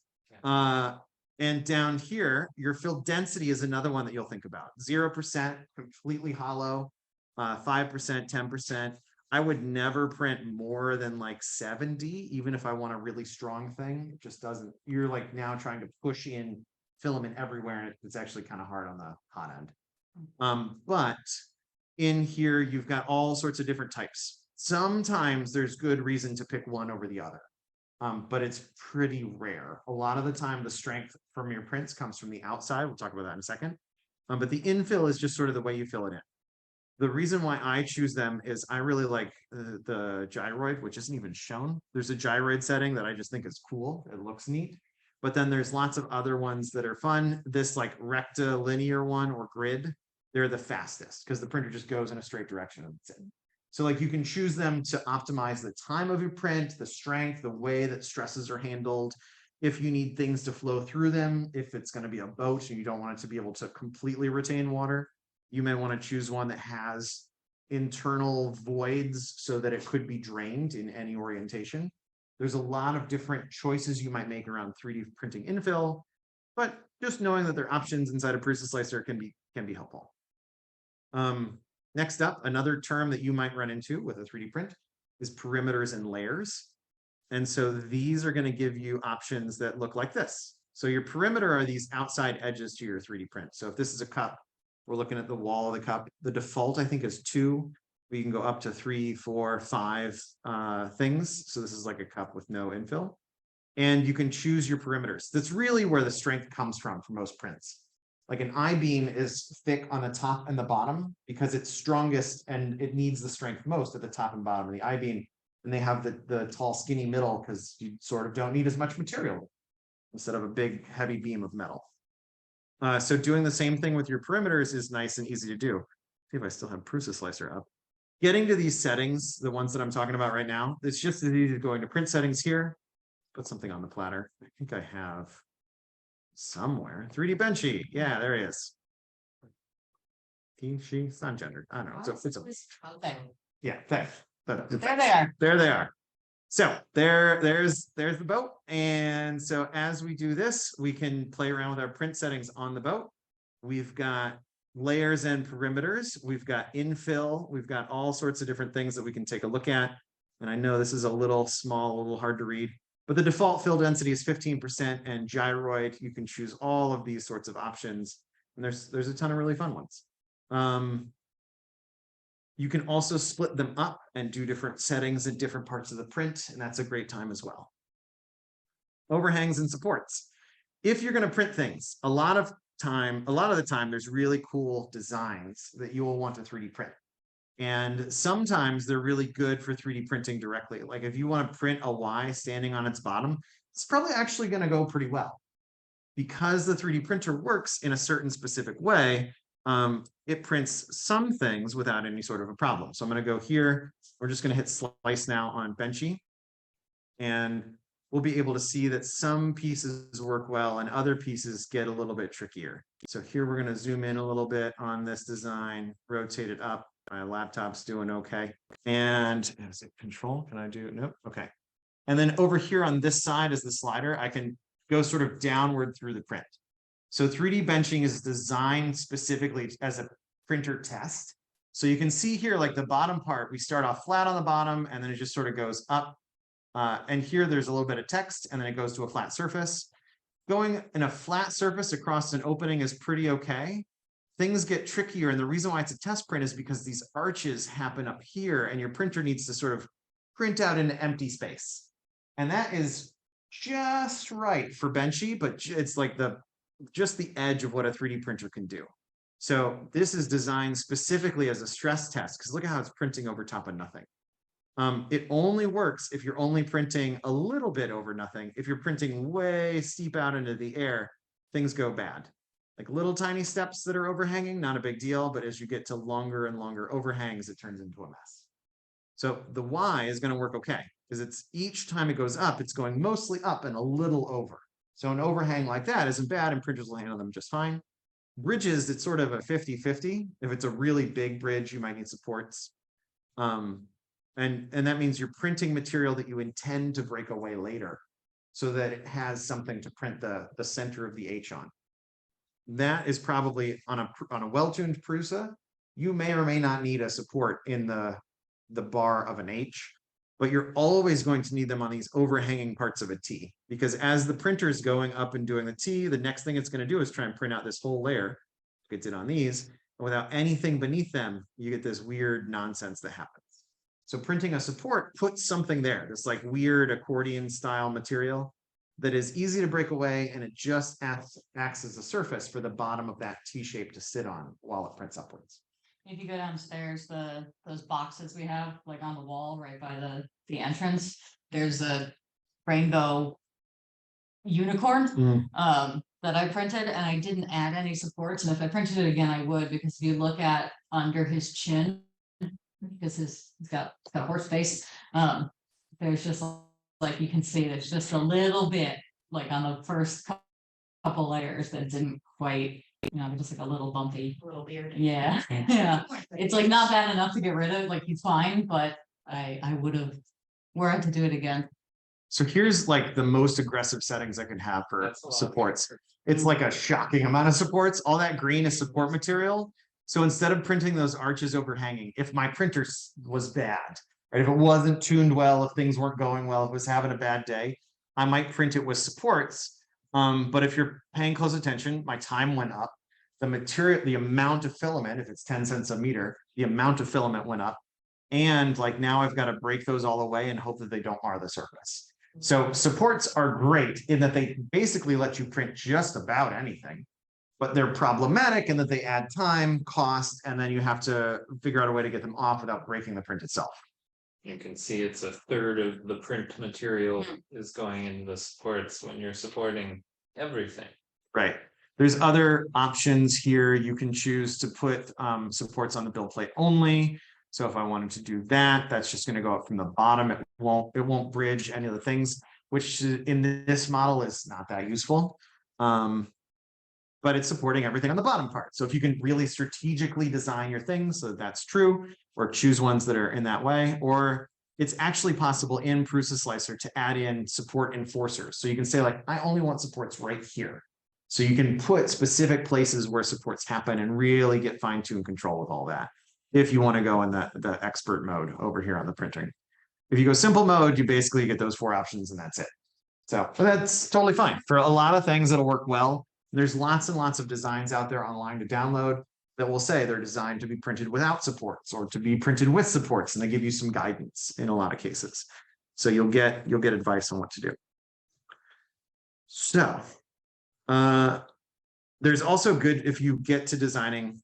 [SPEAKER 1] And down here, your fill density is another one that you'll think about. 0%, completely hollow, 5%, 10%. I would never print more than like 70, even if I want a really strong thing. It just doesn't, you're like now trying to push in filament everywhere, and it's actually kind of hard on the hot end. But in here, you've got all sorts of different types. Sometimes there's good reason to pick one over the other. But it's pretty rare. A lot of the time, the strength from your prints comes from the outside. We'll talk about that in a second. But the infill is just sort of the way you fill it in. The reason why I choose them is I really like the gyroid, which isn't even shown. There's a gyroid setting that I just think is cool. It looks neat. But then there's lots of other ones that are fun. This like rectilinear one or grid, they're the fastest because the printer just goes in a straight direction. And that's it. So like you can choose them to optimize the time of your print, the strength, the way that stresses are handled. If you need things to flow through them, if it's going to be a boat and you don't want it to be able to completely retain water, you may want to choose one that has internal voids so that it could be drained in any orientation. There's a lot of different choices you might make around 3D printing infill, but just knowing that there are options inside a Prusa slicer can be helpful. Next up, another term that you might run into with a 3D print is perimeters and layers. And so these are going to give you options that look like this. So your perimeter are these outside edges to your 3D print. So if this is a cup, we're looking at the wall of the cup. The default, I think, is 2. We can go up to 3, 4, 5 things. So this is like a cup with no infill. And you can choose your perimeters. That's really where the strength comes from for most prints. Like an I-beam is thick on the top and the bottom because it's strongest and it needs the strength most at the top and bottom of the I-beam. And they have the tall, skinny middle because you sort of don't need as much material instead of a big, heavy beam of metal. So doing the same thing with your perimeters is nice and easy to do. See if I still have Prusa Slicer up. Getting to these settings, the ones that I'm talking about right now, it's just as easy as going to print settings here, put something on the platter. I think I have somewhere 3D Benchy. Yeah, there he is. He, she, it's not gendered. I don't know. Yeah, there
[SPEAKER 4] they are.
[SPEAKER 1] There they are. So there's the boat. And so as we do this, we can play around with our print settings on the boat. We've got layers and perimeters. We've got infill. We've got all sorts of different things that we can take a look at. And I know this is a little small, a little hard to read, but the default fill density is 15%, and gyroid, you can choose all of these sorts of options. And there's a ton of really fun ones. You can also split them up and do different settings in different parts of the print, and that's a great time as well. Overhangs and supports. If you're going to print things, a lot of the time, there's really cool designs that you will want to 3D print. And sometimes they're really good for 3D printing directly. Like if you want to print a Y standing on its bottom, it's probably actually going to go pretty well. Because the 3D printer works in a certain specific way, it prints some things without any sort of a problem. So I'm going to go here. We're just going to hit slice now on Benchy. And we'll be able to see that some pieces work well and other pieces get a little bit trickier. So here we're going to zoom in a little bit on this design, rotate it up. My laptop's doing okay. And is it control? Can I do it? Nope. Okay. And then over here on this side is the slider. I can go sort of downward through the print. So 3D benching is designed specifically as a printer test. So you can see here, like the bottom part, we start off flat on the bottom and then it just sort of goes up. And here there's a little bit of text and then it goes to a flat surface. Going in a flat surface across an opening is pretty okay. Things get trickier, and the reason why it's a test print is because these arches happen up here and your printer needs to sort of print out into empty space. And that is just right for Benchy, but it's like just the edge of what a 3D printer can do. So this is designed specifically as a stress test, because look at how it's printing over top of nothing. It only works if you're only printing a little bit over nothing. If you're printing way steep out into the air, things go bad. Like little tiny steps that are overhanging, not a big deal, but as you get to longer and longer overhangs, it turns into a mess. So the Y is going to work okay, because it's each time it goes up, it's going mostly up and a little over. So an overhang like that isn't bad, and printers will handle them just fine. Bridges, it's sort of a 50-50. If it's a really big bridge, you might need supports. And that means you're printing material that you intend to break away later so that it has something to print the center of the H on. That is probably on a well-tuned Prusa. You may or may not need a support in the bar of an H, but you're always going to need them on these overhanging parts of a T, because as the printer is going up and doing the T, the next thing it's going to do is try and print out this whole layer. It did on these, and without anything beneath them, you get this weird nonsense that happens. So printing a support puts something there, this like weird accordion style material that is easy to break away, and it just acts as a surface for the bottom of that T shape to sit on while it prints upwards.
[SPEAKER 4] If you go downstairs, those boxes we have like on the wall right by the entrance, there's a rainbow unicorn that I printed, and I didn't add any supports. And if I printed it again, I would, because if you look at under his chin, because he's got a horse face, there's just like you can see there's just a little bit like on the first couple layers that didn't quite, just like a little bumpy.
[SPEAKER 3] A little weird.
[SPEAKER 4] Yeah. Yeah. It's like not bad enough to get rid of, like he's fine, but I would have, were I to do it again.
[SPEAKER 1] So here's like the most aggressive settings I could have for supports. It's like a shocking amount of supports. All that green is support material. So instead of printing those arches overhanging, if my printer was bad, right, if it wasn't tuned well, if things weren't going well, if it was having a bad day, I might print it with supports. But if you're paying close attention, my time went up. The material, the amount of filament, if it's 10 cents a meter, the amount of filament went up. And like now I've got to break those all away and hope that they don't mar the surface. So supports are great in that they basically let you print just about anything, but they're problematic in that they add time, cost, and then you have to figure out a way to get them off without breaking the print itself.
[SPEAKER 2] You can see it's a third of the print material is going into the supports when you're supporting everything.
[SPEAKER 1] Right. There's other options here. You can choose to put supports on the build plate only. So if I wanted to do that, that's just going to go up from the bottom. It won't bridge any of the things, which in this model is not that useful. But it's supporting everything on the bottom part. So if you can really strategically design your things so that that's true, or choose ones that are in that way, or it's actually possible in Prusa Slicer to add in support enforcers. So you can say like, I only want supports right here. So you can put specific places where supports happen and really get fine-tuned control with all that. If you want to go in the expert mode over here on the printing. If you go simple mode, you basically get those 4 options and that's it. So that's totally fine. For a lot of things, it'll work well. There's lots and lots of designs out there online to download that will say they're designed to be printed without supports or to be printed with supports, and they give you some guidance in a lot of cases. So you'll get advice on what to do. So there's also good if you get to designing.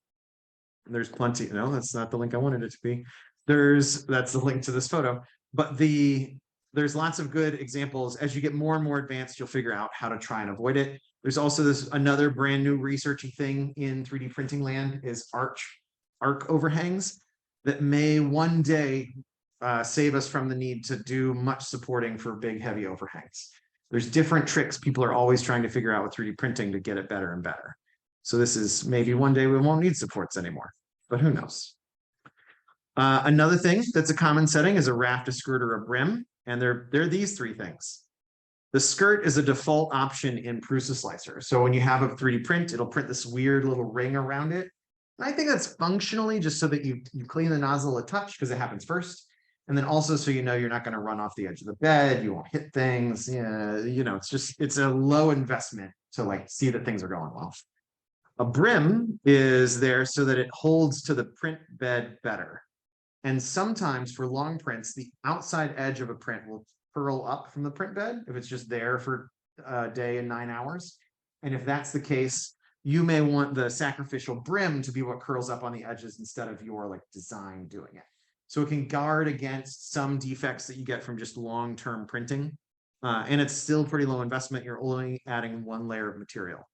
[SPEAKER 1] There's plenty. No, that's not the link I wanted it to be. That's the link to this photo. But there's lots of good examples. As you get more and more advanced, you'll figure out how to try and avoid it. There's also another brand new researchy thing in 3D printing land is arc overhangs that may one day save us from the need to do much supporting for big, heavy overhangs. There's different tricks people are always trying to figure out with 3D printing to get it better and better. So this is maybe one day we won't need supports anymore, but who knows? Another thing that's a common setting is a raft, a skirt, or a brim. And they're these 3 things. The skirt is a default option in Prusa Slicer. So when you have a 3D print, it'll print this weird little ring around it. And I think that's functionally just so that you clean the nozzle a touch because it happens first. And then also so you know you're not going to run off the edge of the bed, you won't hit things. Yeah, you know, it's a low investment to like see that things are going well. A brim is there so that it holds to the print bed better. And sometimes for long prints, the outside edge of a print will curl up from the print bed if it's just there for a day and 9 hours. And if that's the case, you may want the sacrificial brim to be what curls up on the edges instead of your like design doing it. So it can guard against some defects that you get from just long-term printing. And it's still pretty low investment. You're only adding 1 layer of material.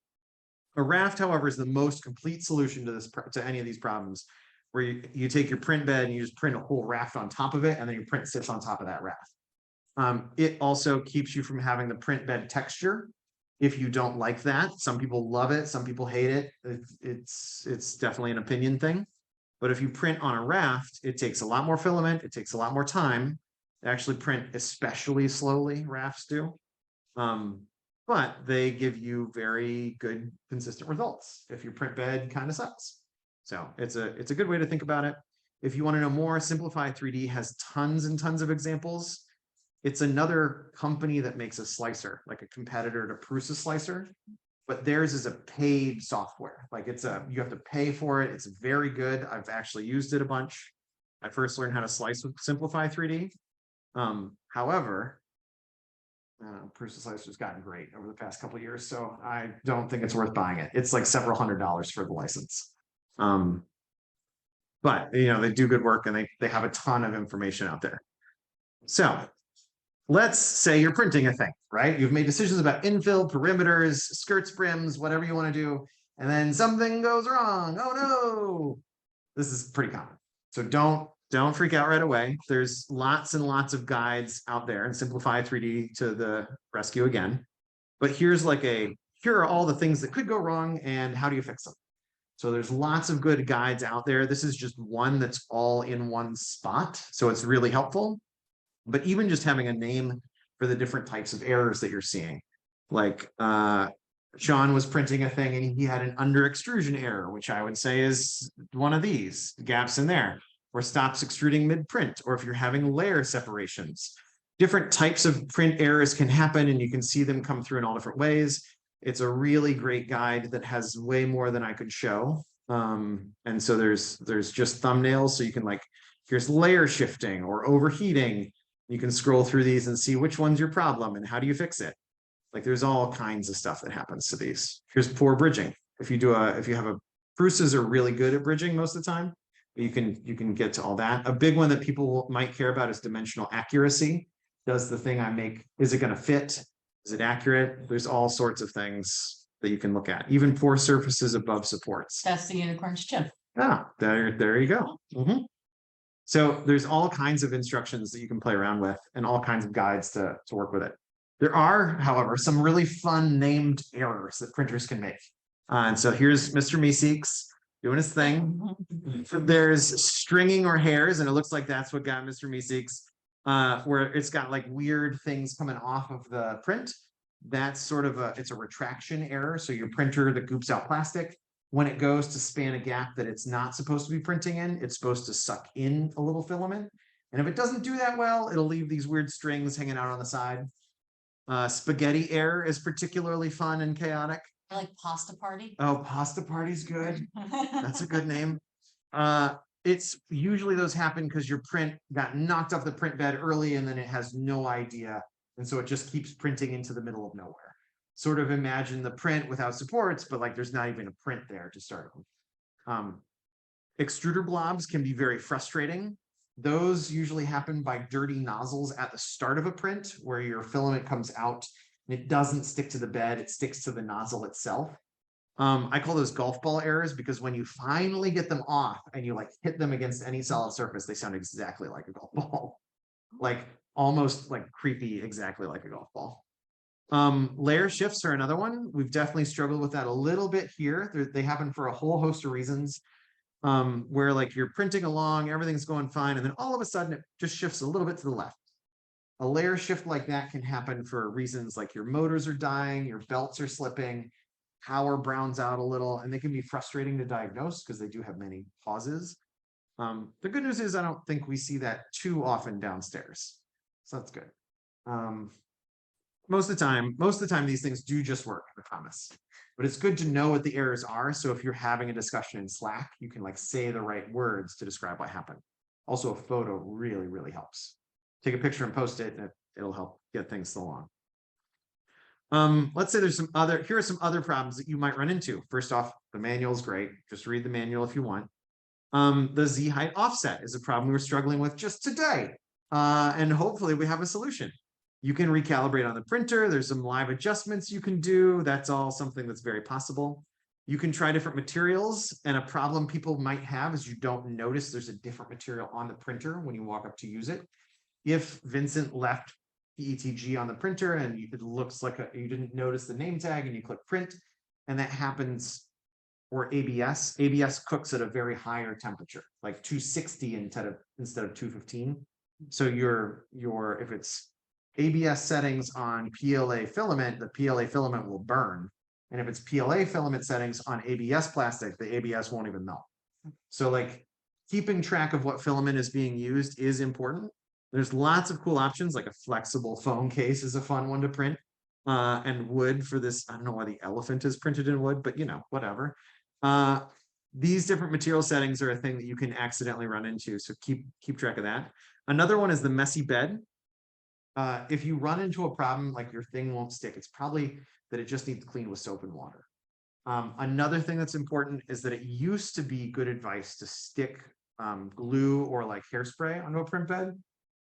[SPEAKER 1] A raft, however, is the most complete solution to any of these problems, where you take your print bed and you just print a whole raft on top of it, and then your print sits on top of that raft. It also keeps you from having the print bed texture. If you don't like that, some people love it, some people hate it. It's definitely an opinion thing. But if you print on a raft, it takes a lot more filament, it takes a lot more time. They actually print especially slowly, rafts do. But they give you very good, consistent results if your print bed kind of sucks. So it's a good way to think about it. If you want to know more, Simplify 3D has tons and tons of examples. It's another company that makes a slicer, like a competitor to Prusa Slicer, but theirs is a paid software. Like you have to pay for it. It's very good. I've actually used it a bunch. I first learned how to slice with Simplify 3D. However, Prusa Slicer has gotten great over the past couple of years, so I don't think it's worth buying it. It's like several $100s for the license. But you know, they do good work and they have a ton of information out there. So let's say you're printing a thing, right? You've made decisions about infill, perimeters, skirts, brims, whatever you want to do, and then something goes wrong. Oh no! This is pretty common. So don't freak out right away. There's lots and lots of guides out there, and Simplify 3D to the rescue again. But here are all the things that could go wrong and how do you fix them? So there's lots of good guides out there. This is just one that's all in one spot. So it's really helpful. But even just having a name for the different types of errors that you're seeing, like Sean was printing a thing and he had an under extrusion error, which I would say is one of these gaps in there, or stops extruding mid print, or if you're having layer separations. Different types of print errors can happen and you can see them come through in all different ways. It's a really great guide that has way more than I could show. And so there's just thumbnails. So you can here's layer shifting or overheating. You can scroll through these and see which one's your problem and how do you fix it. Like there's all kinds of stuff that happens to these. Here's poor bridging. If you have a Prusas are really good at bridging most of the time. But you can get to all that. A big one that people might care about is dimensional accuracy. Does the thing I make, is it going to fit? Is it accurate? There's all sorts of things that you can look at. Even poor surfaces above supports.
[SPEAKER 4] That's the unicorn's chin.
[SPEAKER 1] Ah, there you go. So there's all kinds of instructions that you can play around with and all kinds of guides to work with it. There are, however, some really fun named errors that printers can make. And so here's Mr. Meeseeks doing his thing. There's stringing or hairs, and it looks like that's what got Mr. Meeseeks, where it's got like weird things coming off of the print. That's sort of it's a retraction error. So your printer that goops out plastic, when it goes to span a gap that it's not supposed to be printing in, it's supposed to suck in a little filament. And if it doesn't do that well, it'll leave these weird strings hanging out on the side. Spaghetti error is particularly fun and chaotic.
[SPEAKER 4] I like pasta party.
[SPEAKER 1] Oh, pasta party's good. That's a good name. It's usually those happen because your print got knocked off the print bed early and then it has no idea. And so it just keeps printing into the middle of nowhere. Sort of imagine the print without supports, but like there's not even a print there to start with. Extruder blobs can be very frustrating. Those usually happen by dirty nozzles at the start of a print where your filament comes out and it doesn't stick to the bed, it sticks to the nozzle itself. I call those golf ball errors because when you finally get them off and you like hit them against any solid surface, they sound exactly like a golf ball. Like almost like creepy, exactly like a golf ball. Layer shifts are another one. We've definitely struggled with that a little bit here. They happen for a whole host of reasons. Where like you're printing along, everything's going fine, and then all of a sudden it just shifts a little bit to the left. A layer shift like that can happen for reasons like your motors are dying, your belts are slipping, power browns out a little, and they can be frustrating to diagnose because they do have many pauses. The good news is I don't think we see that too often downstairs, so that's good. Most of the time these things do just work, I promise. But it's good to know what the errors are. So if you're having a discussion in Slack, you can like say the right words to describe what happened. Also, a photo really, really helps. Take a picture and post it, and it'll help get things along. Let's say there's here are some other problems that you might run into. First off, the manual is great. Just read the manual if you want. The Z height offset is a problem we were struggling with just today. And hopefully we have a solution. You can recalibrate on the printer. There's some live adjustments you can do. That's all something that's very possible. You can try different materials, and a problem people might have is you don't notice there's a different material on the printer when you walk up to use it. If Vincent left PETG on the printer and it looks like you didn't notice the name tag and you click print, and that happens, or ABS cooks at a very higher temperature, like 260 instead of 215. So if it's ABS settings on PLA filament, the PLA filament will burn. And if it's PLA filament settings on ABS plastic, the ABS won't even melt. So like keeping track of what filament is being used is important. There's lots of cool options, like a flexible phone case is a fun one to print. And wood for this, I don't know why the elephant is printed in wood, but you know, whatever. These different material settings are a thing that you can accidentally run into. So keep track of that. Another one is the messy bed. If you run into a problem like your thing won't stick, it's probably that it just needs cleaned with soap and water. Another thing that's important is that it used to be good advice to stick glue or like hairspray onto a print bed.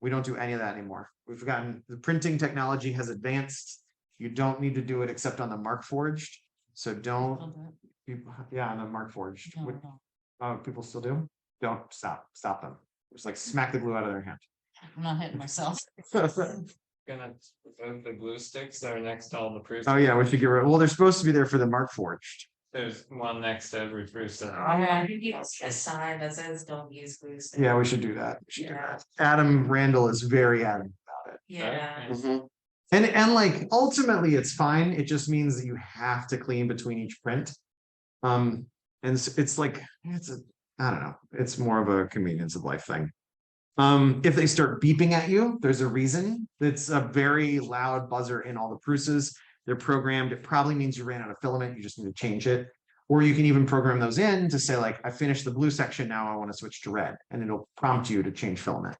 [SPEAKER 1] We don't do any of that anymore. We've gotten, the printing technology has advanced. You don't need to do it except on the Markforged. So don't, yeah, on the Markforged. People still do? Don't stop them. Just like smack the glue out of their hand.
[SPEAKER 4] I'm not hitting myself.
[SPEAKER 2] Gonna put the glue sticks that are next to all the proofs.
[SPEAKER 1] Oh yeah, we should get rid. Well, they're supposed to be there for the Markforged.
[SPEAKER 2] There's one next to every proof set.
[SPEAKER 3] I think it's a sign that says don't use glue sticks.
[SPEAKER 1] Yeah, we should do that. We should do
[SPEAKER 3] Yeah.
[SPEAKER 1] that. Adam Randall is very adamant about it.
[SPEAKER 3] Yeah.
[SPEAKER 1] Mhm. And like ultimately it's fine. It just means that you have to clean between each print. And it's like I don't know. It's more of a convenience of life thing. If they start beeping at you, there's a reason. It's a very loud buzzer in all the Pruses. They're programmed. It probably means you ran out of filament. You just need to change it. Or you can even program those in to say like, I finished the blue section. Now I want to switch to red, and it'll prompt you to change filament.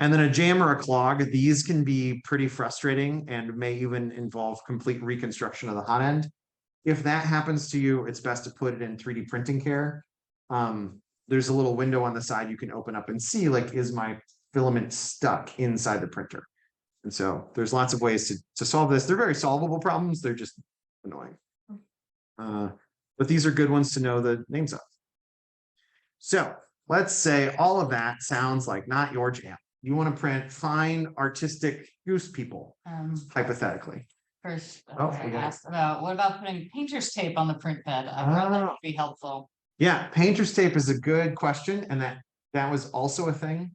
[SPEAKER 1] And then a jam or a clog. These can be pretty frustrating and may even involve complete reconstruction of the hot end. If that happens to you, it's best to put it in 3D printing care. There's a little window on the side you can open up and see, like, is my filament stuck inside the printer? And so there's lots of ways to solve this. They're very solvable problems. They're just annoying. But these are good ones to know the names of. So let's say all of that sounds like not your jam. You want to print fine, artistic goose people, hypothetically.
[SPEAKER 4] First,
[SPEAKER 1] Oh,
[SPEAKER 4] I
[SPEAKER 1] we got it.
[SPEAKER 4] asked about what about putting painter's tape on the print bed? I thought that would be helpful.
[SPEAKER 1] Yeah, painter's tape is a good question, and that was also a thing.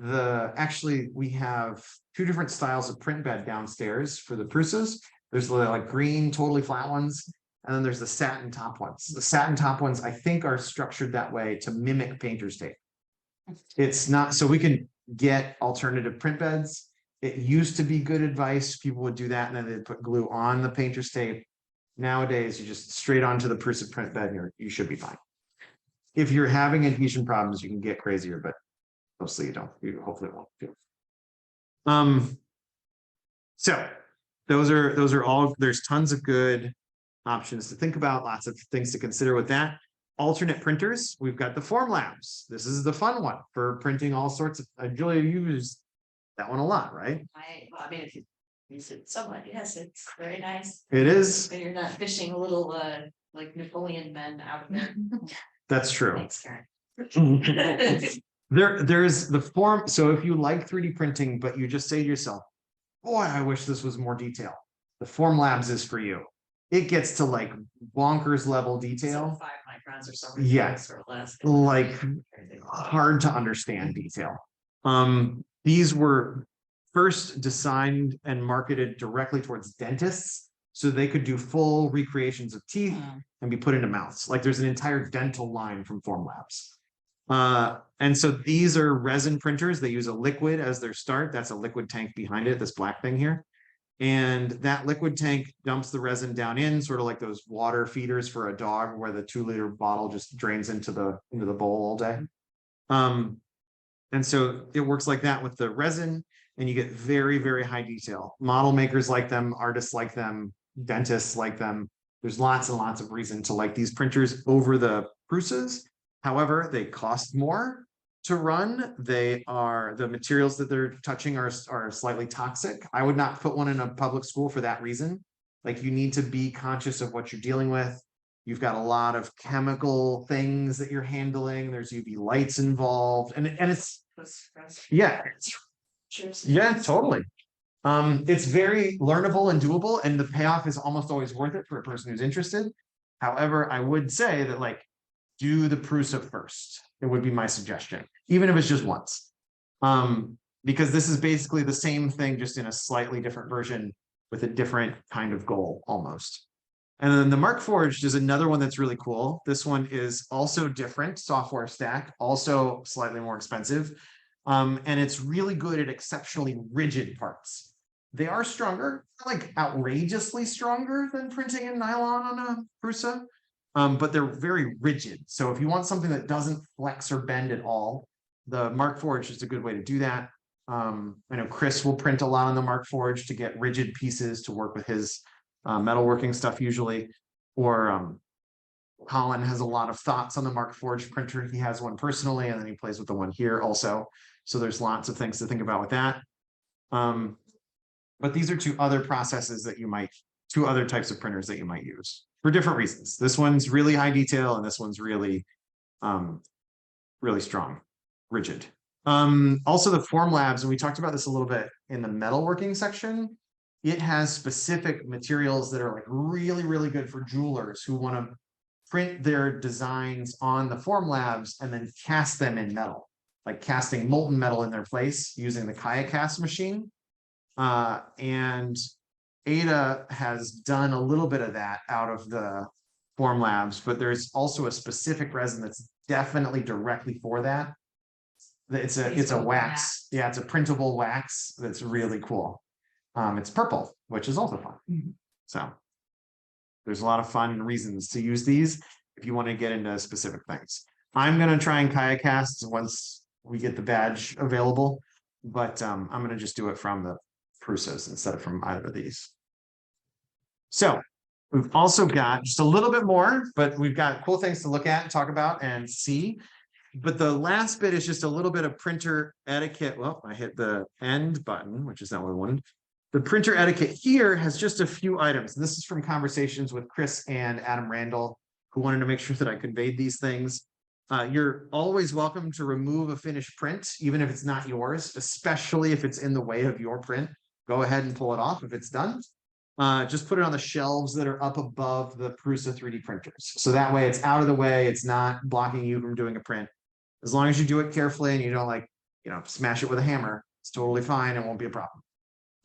[SPEAKER 1] Actually, we have two different styles of print bed downstairs for the Pruses. There's the like green, totally flat ones. And then there's the satin top ones. The satin top ones, I think, are structured that way to mimic painter's tape. It's not, so we can get alternative print beds. It used to be good advice. People would do that and then they'd put glue on the painter's tape. Nowadays, you just straight onto the Prusa print bed and you should be fine. If you're having adhesion problems, you can get crazier, but mostly you don't. You hopefully won't feel. So those are all, there's tons of good options to think about, lots of things to consider with that. Alternate printers, we've got the Formlabs. This is the fun one for printing all sorts of, Julia, you use that one a lot, right?
[SPEAKER 3] I mean, if you use it somewhat, yes, it's very nice.
[SPEAKER 1] It is.
[SPEAKER 3] And you're not fishing little like Napoleon men out of there.
[SPEAKER 1] That's true.
[SPEAKER 3] Thanks, Karen.
[SPEAKER 1] There's the form. So if you like 3D printing, but you just say to yourself, boy, I wish this was more detail. The Formlabs is for you. It gets to like bonkers level detail.
[SPEAKER 3] 5 microns or something.
[SPEAKER 1] Yeah.
[SPEAKER 3] Or less.
[SPEAKER 1] Like hard to understand detail. These were first designed and marketed directly towards dentists, so they could do full recreations of teeth and be put into mouths. Like there's an entire dental line from Formlabs. And so these are resin printers. They use a liquid as their start. That's a liquid tank behind it, this black thing here. And that liquid tank dumps the resin down in, sort of like those water feeders for a dog where the 2-liter bottle just drains into the bowl all day. And so it works like that with the resin, and you get very, very high detail. Model makers like them, artists like them, dentists like them. There's lots and lots of reason to like these printers over the Prusas. However, they cost more to run. The materials that they're touching are slightly toxic. I would not put one in a public school for that reason. Like you need to be conscious of what you're dealing with. You've got a lot of chemical things that you're handling. There's UV lights involved, and it's yeah, totally. It's very learnable and doable, and the payoff is almost always worth it for a person who's interested. However, I would say that like do the Prusa first. It would be my suggestion, even if it's just once, because this is basically the same thing, just in a slightly different version with a different kind of goal almost. And then the Markforged is another one that's really cool. This one is also different software stack, also slightly more expensive. And it's really good at exceptionally rigid parts. They are stronger, like outrageously stronger than printing in nylon on a Prusa, but they're very rigid. So if you want something that doesn't flex or bend at all, the Markforged is a good way to do that. I know Chris will print a lot on the Markforged to get rigid pieces to work with his metalworking stuff usually, or Colin has a lot of thoughts on the Markforged printer. He has one personally, and then he plays with the one here also. So there's lots of things to think about with that. But these are two other processes that you might, two other types of printers that you might use for different reasons. This one's really high detail, and this one's really, really strong, rigid. Also the Formlabs, and we talked about this a little bit in the metalworking section. It has specific materials that are like really, really good for jewelers who want to print their designs on the Formlabs and then cast them in metal, like casting molten metal in their place using the KayaCast machine. And Ada has done a little bit of that out of the Formlabs, but there's also a specific resin that's definitely directly for that. It's a wax. Yeah, it's a printable wax that's really cool. It's purple, which is also fun. So there's a lot of fun reasons to use these if you want to get into specific things. I'm going to try and KayaCast once we get the badge available, but I'm going to just do it from the Prusas instead of from either of these. So we've also got just a little bit more, but we've got cool things to look at, talk about, and see. But the last bit is just a little bit of printer etiquette. Well, I hit the end button, which is not what I wanted. The printer etiquette here has just a few items. And this is from conversations with Chris and Adam Randall, who wanted to make sure that I conveyed these things. You're always welcome to remove a finished print, even if it's not yours, especially if it's in the way of your print. Go ahead and pull it off if it's done. Just put it on the shelves that are up above the Prusa 3D printers. So that way it's out of the way. It's not blocking you from doing a print. As long as you do it carefully and you don't smash it with a hammer, it's totally fine. It won't be a problem.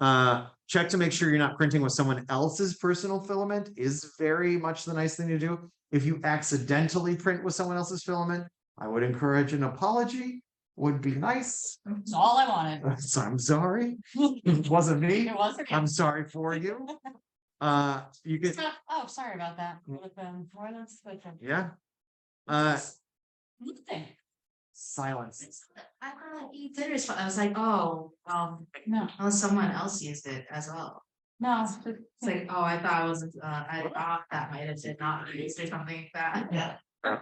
[SPEAKER 1] Check to make sure you're not printing with someone else's personal filament is very much the nice thing to do. If you accidentally print with someone else's filament, I would encourage an apology, would be nice.
[SPEAKER 4] That's all I wanted.
[SPEAKER 1] So I'm sorry, it wasn't me.
[SPEAKER 4] It wasn't.
[SPEAKER 1] I'm sorry for you. You could,
[SPEAKER 4] Oh, sorry about that.
[SPEAKER 1] yeah.
[SPEAKER 4] Nothing.
[SPEAKER 1] Silence.
[SPEAKER 3] I thought you did respond. I was like, oh,
[SPEAKER 4] No,
[SPEAKER 3] unless someone else used it as well.
[SPEAKER 4] no.
[SPEAKER 3] It's like, oh, I thought it was, I thought that might have been not used or something like that.
[SPEAKER 4] Yeah.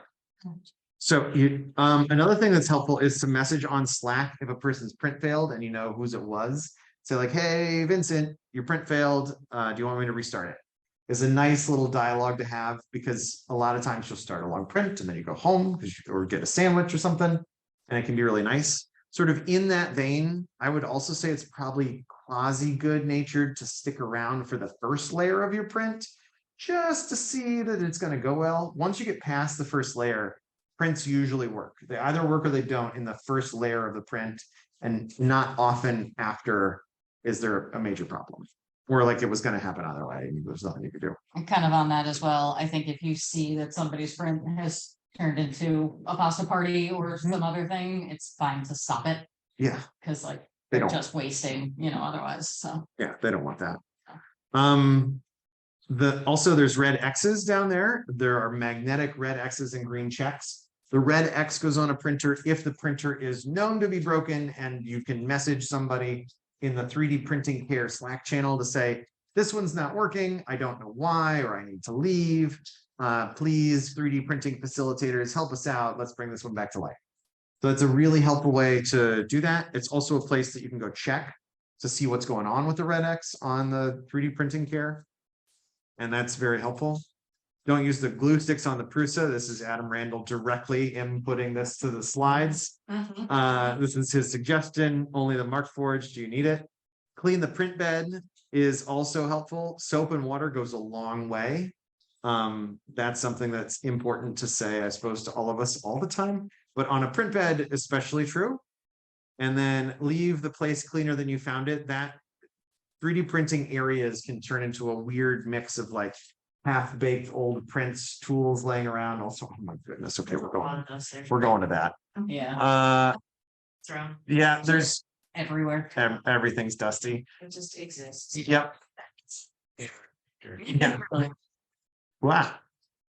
[SPEAKER 1] So you, another thing that's helpful is to message on Slack if a person's print failed and you know whose it was. Say like, hey, Vincent, your print failed. Do you want me to restart it? It's a nice little dialogue to have because a lot of times you'll start a long print and then you go home or get a sandwich or something, and it can be really nice. Sort of in that vein, I would also say it's probably quasi good natured to stick around for the first layer of your print just to see that it's going to go well. Once you get past the first layer, prints usually work. They either work or they don't in the first layer of the print, and not often after is there a major problem. Or like it was going to happen either way, there's nothing you could do.
[SPEAKER 4] I'm kind of on that as well. I think if you see that somebody's print has turned into a pasta party or some other thing, it's fine to stop it.
[SPEAKER 1] Yeah,
[SPEAKER 4] Cause like
[SPEAKER 1] they
[SPEAKER 4] they're
[SPEAKER 1] don't.
[SPEAKER 4] just wasting, otherwise, so.
[SPEAKER 1] Yeah, they don't want that. Also there's red X's down there. There are magnetic red X's and green checks. The red X goes on a printer if the printer is known to be broken, and you can message somebody in the 3D printing care Slack channel to say, this one's not working. I don't know why, or I need to leave. Please, 3D printing facilitators, help us out. Let's bring this one back to life. So it's a really helpful way to do that. It's also a place that you can go check to see what's going on with the red X on the 3D printing care. And that's very helpful. Don't use the glue sticks on the Prusa. This is Adam Randall directly inputting this to the slides. This is his suggestion. Only the Mark Forge. Do you need it? Clean the print bed is also helpful. Soap and water goes a long way. That's something that's important to say, I suppose, to all of us all the time, but on a print bed, especially true. And then leave the place cleaner than you found it. That 3D printing areas can turn into a weird mix of like half-baked old prints, tools laying around. Also, oh my goodness. Okay, we're going to that.
[SPEAKER 4] Yeah,
[SPEAKER 1] Yeah, there's
[SPEAKER 4] everywhere.
[SPEAKER 1] everything's dusty.
[SPEAKER 3] It just exists.
[SPEAKER 1] Yep. Yeah. Wow.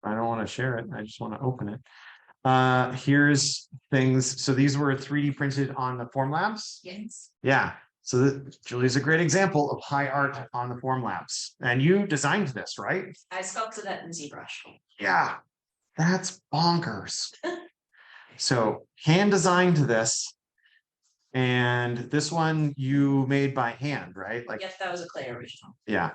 [SPEAKER 1] I don't want to share it. I just want to open it. Here's things. So these were 3D printed on the Formlabs.
[SPEAKER 3] Yes.
[SPEAKER 1] Yeah. So Julie's a great example of high art on the Formlabs. And you designed this, right?
[SPEAKER 3] I sculpted that in ZBrush.
[SPEAKER 1] Yeah. That's bonkers. So hand designed this. And this one you made by hand, right? Like,
[SPEAKER 3] Yes, that was a clay original.
[SPEAKER 1] yeah.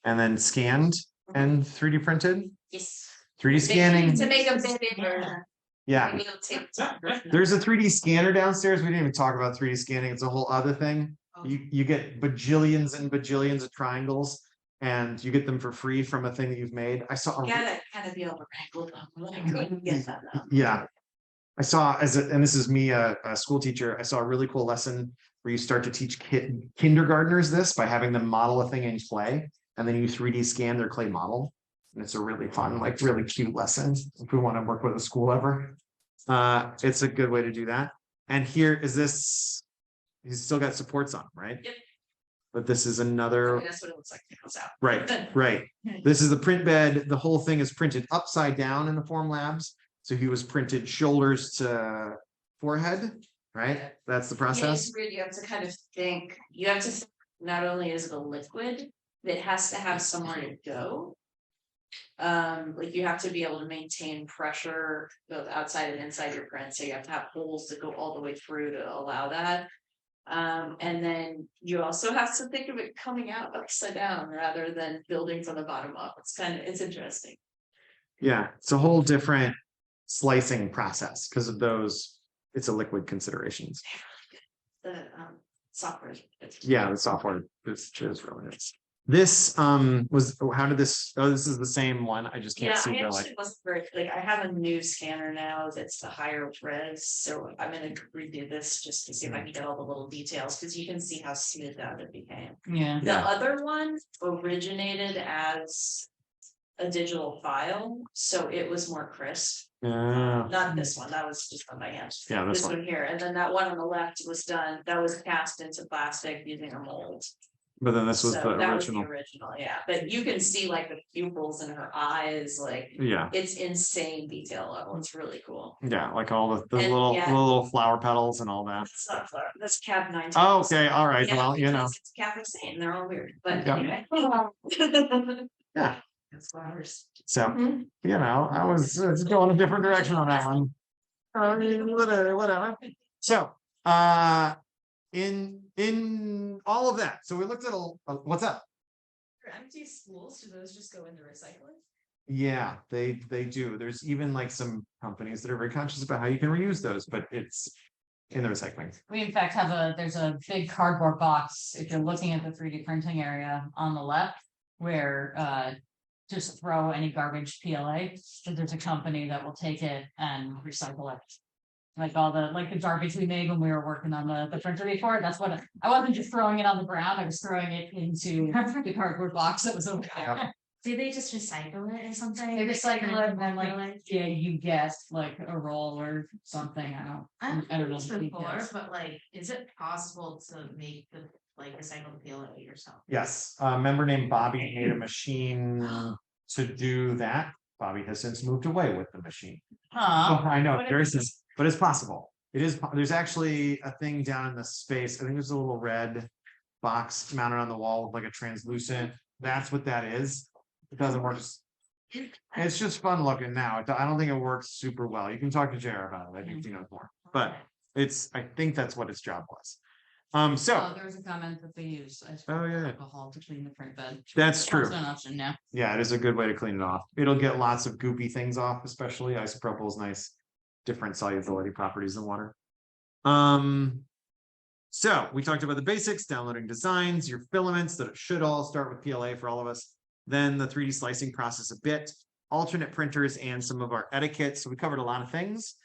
[SPEAKER 1] And then scanned and 3D printed.
[SPEAKER 3] Yes.
[SPEAKER 1] 3D scanning.
[SPEAKER 3] To make a vivid version.
[SPEAKER 1] Yeah.
[SPEAKER 3] Maybe it'll take time.
[SPEAKER 1] There's a 3D scanner downstairs. We didn't even talk about 3D scanning. It's a whole other thing. You get bajillions and bajillions of triangles, and you get them for free from a thing that you've made. I saw.
[SPEAKER 3] Gotta kind of be able to wrangle them. I couldn't get that though.
[SPEAKER 1] Yeah. I saw and this is me, a school teacher. I saw a really cool lesson where you start to teach kindergartners this by having them model a thing in clay, and then you 3D scan their clay model. And it's a really fun, like really cute lesson if we want to work with a school ever. It's a good way to do that. And here is this, he's still got supports on, right?
[SPEAKER 3] Yep.
[SPEAKER 1] But this is another,
[SPEAKER 3] That's what it looks like. It comes out.
[SPEAKER 1] right, right. This is the print bed. The whole thing is printed upside down in the Formlabs. So he was printed shoulders to forehead, right? That's the
[SPEAKER 3] Yeah,
[SPEAKER 1] process.
[SPEAKER 3] it's weird. You have to kind of think, not only is it a liquid, it has to have somewhere to go. Like you have to be able to maintain pressure both outside and inside your print. So you have to have holes that go all the way through to allow that. And then you also have to think of it coming out upside down rather than building from the bottom up. It's interesting.
[SPEAKER 1] Yeah, it's a whole different slicing process because of those, it's a liquid considerations.
[SPEAKER 3] The software.
[SPEAKER 1] Yeah, the software is really nice. This was, how did this, oh, this is the same one. I just can't
[SPEAKER 3] Yeah,
[SPEAKER 1] see
[SPEAKER 3] I
[SPEAKER 1] the like.
[SPEAKER 3] actually wasn't very, like, I have a new scanner now that's the higher res, so I'm gonna redo this just to see if I can get all the little details, cause you can see how smoothed out it became.
[SPEAKER 4] Yeah.
[SPEAKER 3] The
[SPEAKER 1] Yeah.
[SPEAKER 3] other one originated as a digital file, so it was more crisp. Not this one, that was just on my hand.
[SPEAKER 1] Yeah, this
[SPEAKER 3] This
[SPEAKER 1] one.
[SPEAKER 3] one here, and then that one on the left was done, that was cast into plastic using a mold.
[SPEAKER 1] But then this was
[SPEAKER 3] So
[SPEAKER 1] the
[SPEAKER 3] that was the
[SPEAKER 1] original.
[SPEAKER 3] original, yeah, but you can see like the pupils in her eyes, like,
[SPEAKER 1] Yeah,
[SPEAKER 3] it's insane detail level, it's really cool.
[SPEAKER 1] yeah, like all the
[SPEAKER 3] And
[SPEAKER 1] little
[SPEAKER 3] yeah.
[SPEAKER 1] little flower petals and all that.
[SPEAKER 3] That's not flower, that's cap 19.
[SPEAKER 1] Oh, okay, all right.
[SPEAKER 3] Yeah,
[SPEAKER 1] Well, you know.
[SPEAKER 3] because it's Catholic saint, and they're all weird, but
[SPEAKER 1] Yeah.
[SPEAKER 3] anyway.
[SPEAKER 1] Yeah.
[SPEAKER 3] It's flowers.
[SPEAKER 1] So,
[SPEAKER 3] Mhm.
[SPEAKER 1] you know, I was going a different direction on that one. Whatever. So, in all of that, so we looked at what's up?
[SPEAKER 3] For empty schools, do those just go into recycling?
[SPEAKER 1] Yeah, they do. There's even like some companies that are very conscious about how you can reuse those, but it's in the recycling.
[SPEAKER 4] We in fact have there's a big cardboard box, if you're looking at the 3D printing area on the left, where just throw any garbage PLA, so there's a company that will take it and recycle it. Like all the garbage we made when we were working on the printer before, that's what, I wasn't just throwing it on the ground, I was throwing it into the cardboard box that was over there.
[SPEAKER 5] Do they just recycle it or something?
[SPEAKER 4] They recycle it and then yeah, you get like a roll or something, I don't know.
[SPEAKER 5] This
[SPEAKER 4] the
[SPEAKER 5] before,
[SPEAKER 4] details.
[SPEAKER 5] but like, is it possible to make the recycle the PLA yourself?
[SPEAKER 1] Yes, a member named Bobby made a machine to do that. Bobby has since moved away with the machine.
[SPEAKER 4] Huh.
[SPEAKER 1] Oh, I know, there's this, but it's possible. It is, there's actually a thing down in the space. I think there's a little red box mounted on the wall with like a translucent. That's what that is. It doesn't work. It's just fun looking now. I don't think it works super well. You can talk to JR about it. I think he knows more, but I think that's what its job was. So
[SPEAKER 4] Oh, there was a comment that they use.
[SPEAKER 1] Oh, yeah.
[SPEAKER 4] Alcohol to clean the print bed.
[SPEAKER 1] That's true.
[SPEAKER 4] An option now.
[SPEAKER 1] yeah, it is a good way to clean it off. It'll get lots of goopy things off, especially isopropyl is nice, different solubility properties than water. So we talked about the basics, downloading designs, your filaments that should all start with PLA for all of us. Then the 3D slicing process a bit, alternate printers, and some of our etiquette. So we covered a lot of things.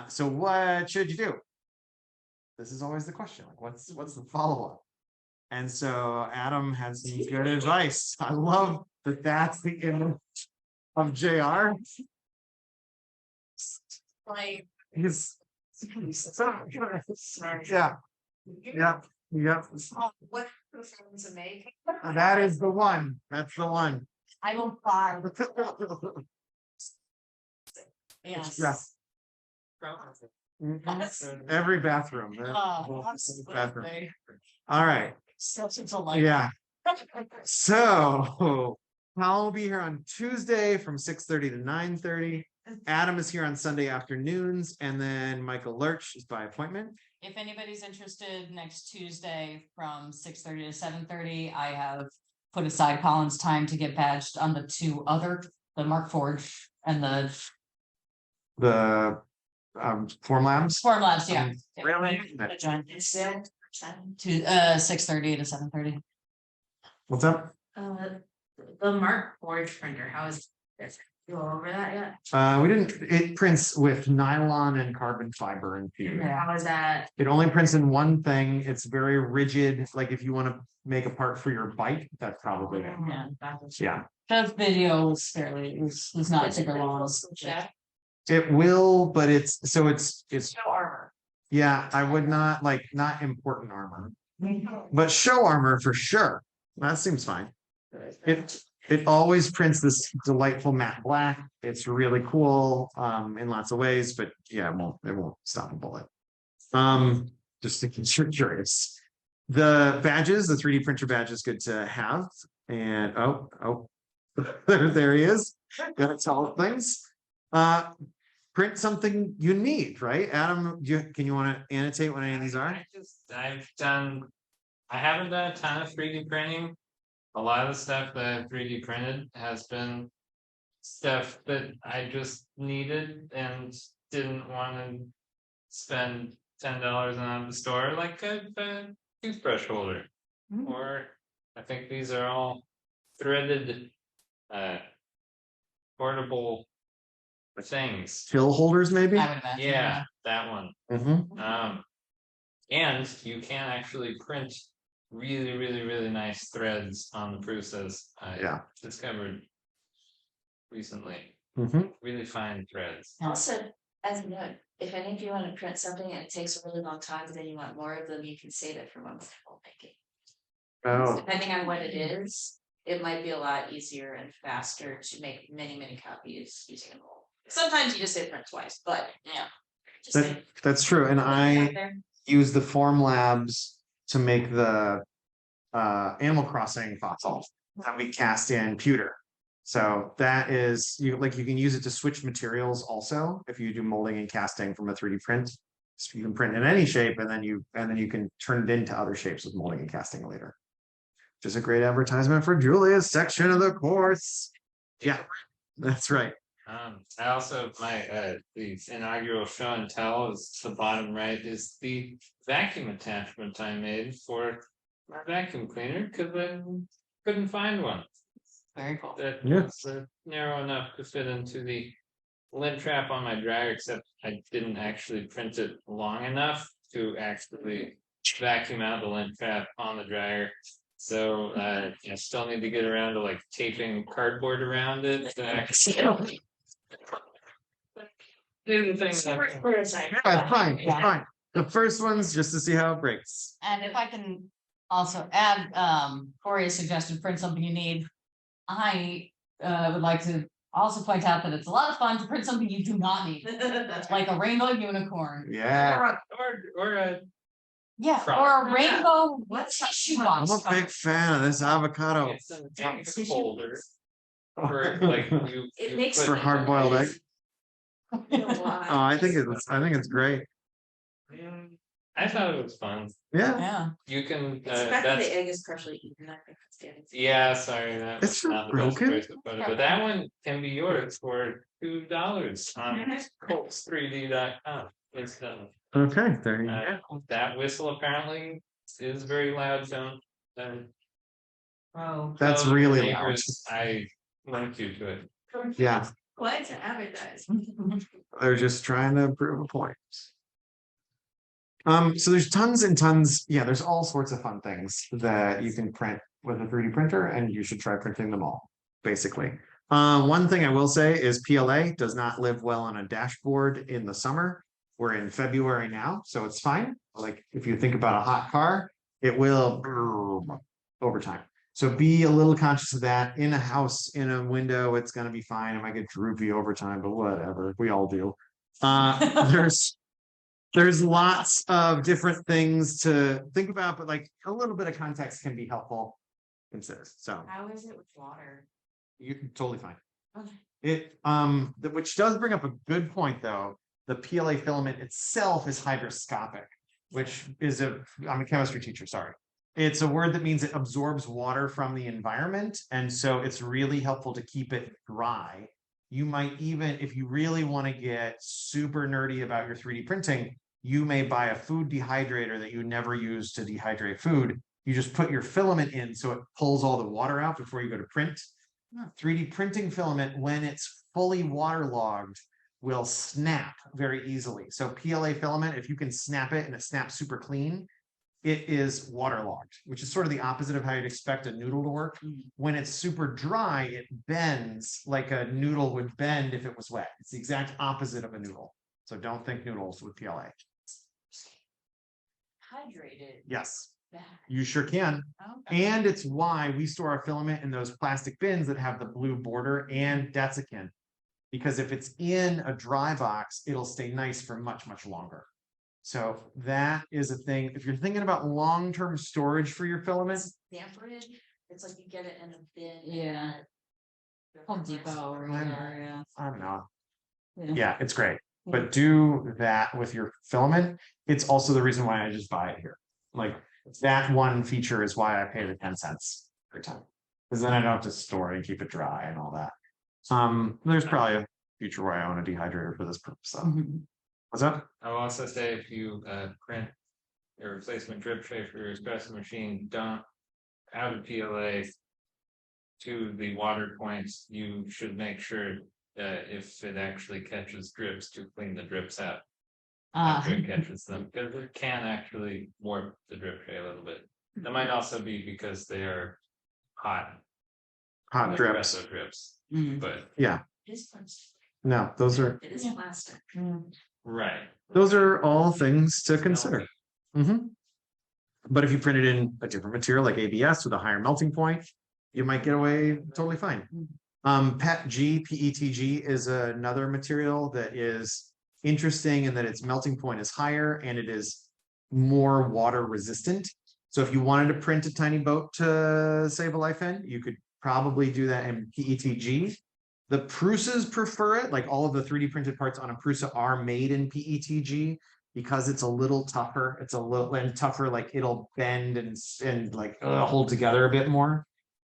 [SPEAKER 1] So what should you do? This is always the question. Like, what's the follow-up? And so Adam has some good advice. I love that that's the image of JR.
[SPEAKER 3] Like,
[SPEAKER 1] He's yeah.
[SPEAKER 3] what preferring to make?
[SPEAKER 1] That is the one. That's the one.
[SPEAKER 4] I will buy. Yes.
[SPEAKER 1] Yeah. Every bathroom.
[SPEAKER 4] Oh,
[SPEAKER 1] Bathroom.
[SPEAKER 4] absolutely.
[SPEAKER 1] All right.
[SPEAKER 4] Such a delight.
[SPEAKER 1] Yeah. So I'll be here on Tuesday from 6:30 to 9:30. Adam is here on Sunday afternoons, and then Michael Lurch is by appointment.
[SPEAKER 4] If anybody's interested, next Tuesday from 6:30 to 7:30, I have put aside Colin's time to get badged on the two other, the Mark Forge and the
[SPEAKER 1] The Form Labs.
[SPEAKER 4] Form Labs, yeah.
[SPEAKER 1] Really?
[SPEAKER 3] It's still.
[SPEAKER 4] To 6:30 to 7:30.
[SPEAKER 1] What's up?
[SPEAKER 5] The Mark Forge printer, how is this? You go over that yet?
[SPEAKER 1] We didn't. It prints with nylon and carbon fiber and pewter.
[SPEAKER 5] How is that?
[SPEAKER 1] It only prints in one thing. It's very rigid. Like if you want to make a part for your bike, that's probably it. Yeah.
[SPEAKER 4] The video was was not super long.
[SPEAKER 1] It will, but it's
[SPEAKER 3] No armor.
[SPEAKER 1] yeah, I would not not important armor, but show armor for sure. That seems fine. It always prints this delightful matte black. It's really cool in lots of ways, but yeah, it won't stop a bullet. Just thinking you're curious. The badges, the 3D printer badge is good to have. And oh, there he is. Gotta tell things. Print something you need, right? Adam, can you want to annotate what any of these are?
[SPEAKER 2] I haven't done a ton of 3D printing. A lot of the stuff that I've 3D printed has been stuff that I just needed and didn't want to spend $10 on the store, like a toothbrush holder or I think these are all threaded portable things.
[SPEAKER 1] Fill holders, maybe?
[SPEAKER 4] I would imagine.
[SPEAKER 2] Yeah, that one.
[SPEAKER 1] Mm-hmm.
[SPEAKER 2] And you can actually print really nice threads on the Prusas.
[SPEAKER 1] Yeah.
[SPEAKER 2] I discovered recently.
[SPEAKER 1] Mm-hmm.
[SPEAKER 2] Really fine threads.
[SPEAKER 3] Also, as a note, if any of you want to print something and it takes a really long time, but then you want more of them, you can save it for multiple making.
[SPEAKER 1] Oh,
[SPEAKER 3] Depending on what it is, it might be a lot easier and faster to make many copies using a mold. Sometimes you just say print twice, but yeah. Just
[SPEAKER 1] that,
[SPEAKER 3] saying.
[SPEAKER 1] that's true. And
[SPEAKER 3] Put it out
[SPEAKER 1] I
[SPEAKER 3] there.
[SPEAKER 1] use the Form Labs to make the Animal Crossing fossil that we cast in pewter. So that is you can use it to switch materials also if you do molding and casting from a 3D print. So you can print in any shape and then you can turn it into other shapes with molding and casting later. Which is a great advertisement for Julia's section of the course. Yeah, that's right.
[SPEAKER 2] I also the inaugural show and tell is the bottom right is the vacuum attachment I made for my vacuum cleaner because I couldn't find one
[SPEAKER 4] Very cool.
[SPEAKER 2] that
[SPEAKER 1] Yeah.
[SPEAKER 2] was narrow enough to fit into the lint trap on my dryer, except I didn't actually print it long enough to actually vacuum out the lint trap on the dryer. So I still need to get around to like taping cardboard around it to actually do the thing.
[SPEAKER 1] Yeah, fine, fine. The first one's just to see how it breaks.
[SPEAKER 4] And if I can also add, Corey's suggested print something you need. I would like to also point out that it's a lot of fun to print something you do not need, like a rainbow unicorn.
[SPEAKER 1] Yeah,
[SPEAKER 2] Or a
[SPEAKER 4] Yeah,
[SPEAKER 2] Frog.
[SPEAKER 4] or a rainbow
[SPEAKER 5] What's
[SPEAKER 4] tissue
[SPEAKER 1] I'm
[SPEAKER 4] box.
[SPEAKER 1] a big fan of this avocado.
[SPEAKER 2] it's a big folder for like you.
[SPEAKER 3] It
[SPEAKER 2] you
[SPEAKER 3] makes
[SPEAKER 2] put-
[SPEAKER 1] For hard-boiled egg.
[SPEAKER 3] Oh,
[SPEAKER 1] Oh, I think it's great.
[SPEAKER 2] I thought it was fun.
[SPEAKER 1] Yeah,
[SPEAKER 4] Yeah,
[SPEAKER 2] You can.
[SPEAKER 3] It's the fact that
[SPEAKER 2] That's
[SPEAKER 3] the egg is partially eaten, I think it's getting.
[SPEAKER 2] yeah. Sorry, that
[SPEAKER 1] It's
[SPEAKER 2] was
[SPEAKER 1] not
[SPEAKER 2] not the best
[SPEAKER 1] broken.
[SPEAKER 2] choice of photo, but that one can be yours for $2 on Colts3D.com. It's done.
[SPEAKER 1] okay, there you go.
[SPEAKER 2] That whistle apparently is very loud. Don't
[SPEAKER 5] Oh.
[SPEAKER 1] That's
[SPEAKER 2] tell
[SPEAKER 1] really
[SPEAKER 2] your
[SPEAKER 1] loud.
[SPEAKER 2] neighbors I linked you to it.
[SPEAKER 1] Yeah,
[SPEAKER 5] What to advertise?
[SPEAKER 1] they're just trying to prove a point. So there's tons and tons. Yeah, there's all sorts of fun things that you can print with a 3D printer, and you should try printing them all, basically. One thing I will say is PLA does not live well on a dashboard in the summer. We're in February now, so it's fine. Like if you think about a hot car, it will over time. So be a little conscious of that. In a house, in a window, it's gonna be fine. It might get droopy over time, but whatever. We all do. There's lots of different things to think about, but like a little bit of context can be helpful. Consider. So
[SPEAKER 5] How is it with water?
[SPEAKER 1] you're totally fine.
[SPEAKER 5] Okay.
[SPEAKER 1] It which does bring up a good point though. The PLA filament itself is hygroscopic, which is I'm a chemistry teacher, sorry. It's a word that means it absorbs water from the environment, and so it's really helpful to keep it dry. You might even, if you really want to get super nerdy about your 3D printing, you may buy a food dehydrator that you never use to dehydrate food. You just put your filament in so it pulls all the water out before you go to print. 3D printing filament, when it's fully waterlogged, will snap very easily. So PLA filament, if you can snap it and it snaps super clean, it is waterlogged, which is sort of the opposite of how you'd expect a noodle to work. When it's super dry, it bends like a noodle would bend if it was wet. It's the exact opposite of a noodle. So don't think noodles with PLA.
[SPEAKER 3] Hydrated.
[SPEAKER 1] Yes,
[SPEAKER 3] Bad.
[SPEAKER 1] you sure can.
[SPEAKER 3] Okay.
[SPEAKER 1] And it's why we store our filament in those plastic bins that have the blue border and desiccant. Because if it's in a dry box, it'll stay nice for much, much longer. So that is a thing. If you're thinking about long-term storage for your filament,
[SPEAKER 3] Dampered, it's like you get it in a bin.
[SPEAKER 4] Yeah. Home Depot or whatever, yeah.
[SPEAKER 1] I don't know.
[SPEAKER 4] Yeah.
[SPEAKER 1] Yeah, it's great. But do that with your filament. It's also the reason why I just buy it here. Like that one feature is why I pay the 10 cents every time. Because then I don't have to store it and keep it dry and all that. There's probably a future where I own a dehydrator for this purpose. So. What's up?
[SPEAKER 2] I'll also say if you print your replacement drip tray for your espresso machine, don't out of PLA to the water points, you should make sure if it actually catches drips to clean the drips out after it catches them, because it can actually warp the drip tray a little bit. That might also be because they are hot
[SPEAKER 1] drips.
[SPEAKER 2] espresso drips,
[SPEAKER 4] Mm.
[SPEAKER 2] but
[SPEAKER 1] Yeah,
[SPEAKER 3] This one's,
[SPEAKER 1] no, those are
[SPEAKER 3] it is
[SPEAKER 4] Yeah.
[SPEAKER 3] plastic.
[SPEAKER 2] right.
[SPEAKER 1] those are all things to consider. Mhm. But if you print it in a different material like ABS with a higher melting point, you might get away totally fine. PETG is another material that is interesting in that its melting point is higher and it is more water resistant. So if you wanted to print a tiny boat to save a life in, you could probably do that in PETG. The Prusas prefer it, like all of the 3D printed parts on a Prusa are made in PETG because it's a little tougher. It's a little and tougher, like it'll bend and like hold together a bit more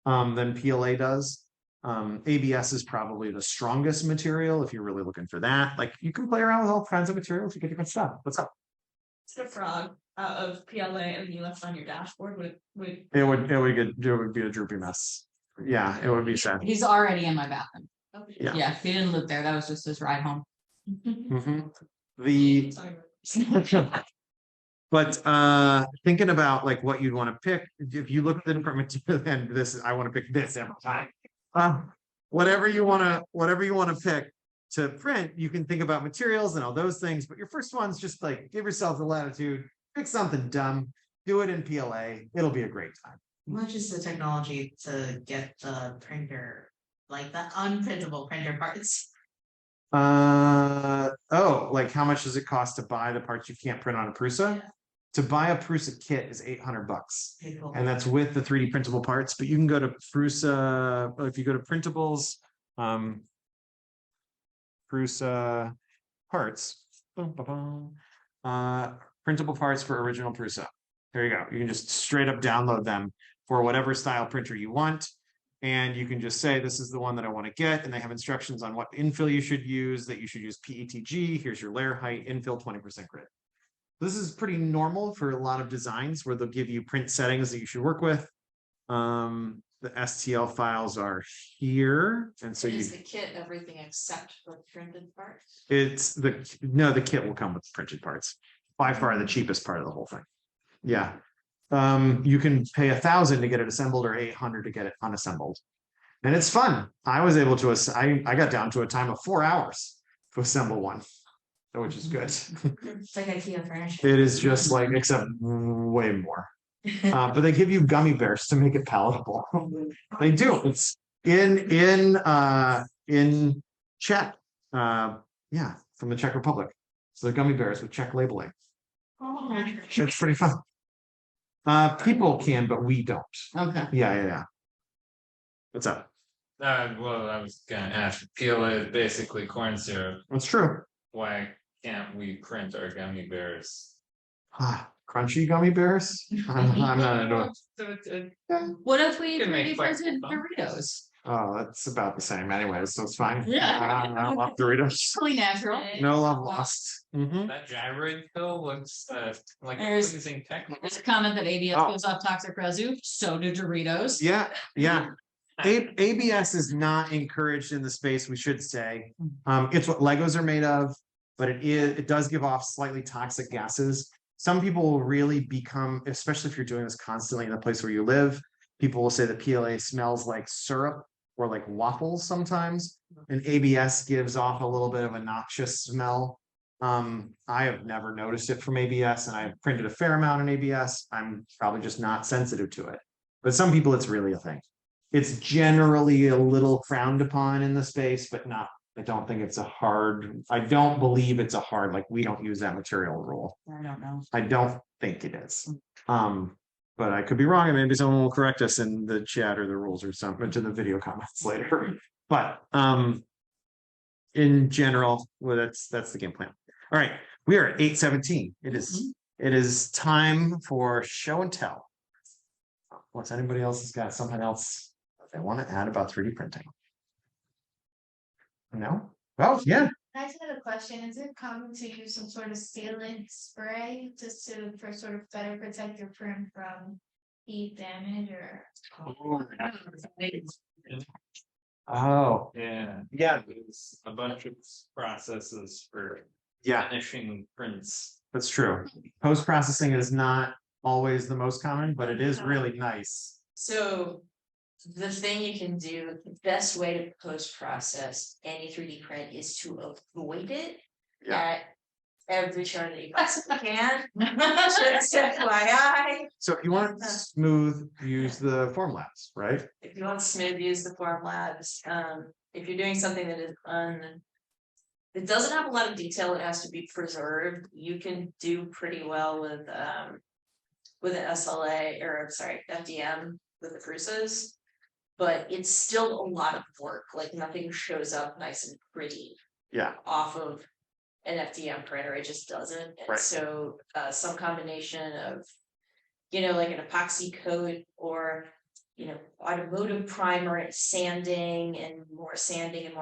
[SPEAKER 1] than PLA does. ABS is probably the strongest material if you're really looking for that. Like you can play around with all kinds of materials to get different stuff. What's up?
[SPEAKER 6] The frog out of PLA and you left on your dashboard would
[SPEAKER 1] It would be a droopy mess. Yeah, it would be sad.
[SPEAKER 4] He's already in my bathroom.
[SPEAKER 1] Yeah.
[SPEAKER 4] Yeah, he didn't live there. That was just his ride home.
[SPEAKER 1] Mhm. The but thinking about like what you'd want to pick, if you look at the different material, and this I want to pick this every time. Whatever you want to pick to print, you can think about materials and all those things, but your first one's just like give yourself the latitude, pick something dumb, do it in PLA, it'll be a great time.
[SPEAKER 5] How much is the technology to get the printer, like the unprintable printer parts?
[SPEAKER 1] Oh, like how much does it cost to buy the parts you can't print on a Prusa?
[SPEAKER 5] Yeah.
[SPEAKER 1] To buy a Prusa kit is $800,
[SPEAKER 5] Okay, cool.
[SPEAKER 1] and that's with the 3D printable parts. But you can go to Prusa if you go to printables, Prusa parts, printable parts for original Prusa. There you go. You can just straight up download them for whatever style printer you want. And you can just say, this is the one that I want to get. And they have instructions on what infill you should use, that you should use PETG. Here's your layer height, infill 20% grid. This is pretty normal for a lot of designs where they'll give you print settings that you should work with. The STL files are here. And so
[SPEAKER 3] Is the kit everything except for printed parts?
[SPEAKER 1] the kit will come with printed parts. By far the cheapest part of the whole thing. Yeah. You can pay 1,000 to get it assembled or 800 to get it unassembled. And it's fun. I was able to, I got down to a time of 4 hours to assemble one, which is good.
[SPEAKER 5] It's like IKEA furniture.
[SPEAKER 1] It is just like, except way more. But they give you gummy bears to make it palatable. They do. It's in Czech. Yeah, from the Czech Republic. So the gummy bears with Czech labeling. It's pretty fun. People can, but we don't.
[SPEAKER 4] Okay.
[SPEAKER 1] Yeah. What's up?
[SPEAKER 2] Well, I was gonna ask, PLA is basically corn syrup.
[SPEAKER 1] That's true.
[SPEAKER 2] Why can't we print our gummy bears?
[SPEAKER 1] Crunchy gummy bears? I'm not into it.
[SPEAKER 4] What if we
[SPEAKER 2] Can make
[SPEAKER 4] 3D printed
[SPEAKER 2] fun.
[SPEAKER 4] Doritos?
[SPEAKER 1] Oh, that's about the same anyways, so it's fine.
[SPEAKER 4] Yeah.
[SPEAKER 1] I love Doritos.
[SPEAKER 4] Totally natural.
[SPEAKER 1] No love lost. Mhm.
[SPEAKER 2] That gyroid pill looks like a
[SPEAKER 4] There's-
[SPEAKER 2] pleasing technique.
[SPEAKER 4] There's a comment that ABS
[SPEAKER 1] Oh.
[SPEAKER 4] gives off toxic residue. So do Doritos.
[SPEAKER 1] Yeah. ABS is not encouraged in the space, we should say. It's what Legos are made of, but it does give off slightly toxic gases. Some people will really become, especially if you're doing this constantly in the place where you live, people will say that PLA smells like syrup or like waffles sometimes, and ABS gives off a little bit of a noxious smell. I have never noticed it from ABS, and I've printed a fair amount in ABS. I'm probably just not sensitive to it, but some people it's really a thing. It's generally a little frowned upon in the space, but not. I don't think it's I don't believe it's a hard, like we don't use that material rule.
[SPEAKER 4] I don't know.
[SPEAKER 1] I don't think it is. But I could be wrong, and maybe someone will correct us in the chat or the rules or something to the video comments later. But in general, well, that's the game plan. All right, we are at 8:17. It is time for show and tell. What's anybody else has got something else they want to add about 3D printing? No? Oh, yeah.
[SPEAKER 7] I just had a question. Is it common to use some sort of sealant spray for sort of better protect your print from heat damage or?
[SPEAKER 1] Oh,
[SPEAKER 2] Yeah,
[SPEAKER 1] yeah,
[SPEAKER 2] there's a bunch of processes for
[SPEAKER 1] yeah,
[SPEAKER 2] finishing prints.
[SPEAKER 1] that's true. Post-processing is not always the most common, but it is really nice.
[SPEAKER 3] So the thing you can do, the best way to post-process any 3D print is to avoid it
[SPEAKER 1] Yeah.
[SPEAKER 3] at every turn that you possibly can. Just FYI,
[SPEAKER 1] So if you want smooth, use the Formlabs, right?
[SPEAKER 3] if you want smooth, use the Formlabs. If you're doing something that is it doesn't have a lot of detail, it has to be preserved. You can do pretty well with an SLA or sorry, FDM with the Cruces. But it's still a lot of work, like nothing shows up nice and pretty
[SPEAKER 1] Yeah,
[SPEAKER 3] off of an FDM printer, it just doesn't. And
[SPEAKER 1] Right.
[SPEAKER 3] so some combination of, like an epoxy coat or, automotive primer and sanding and more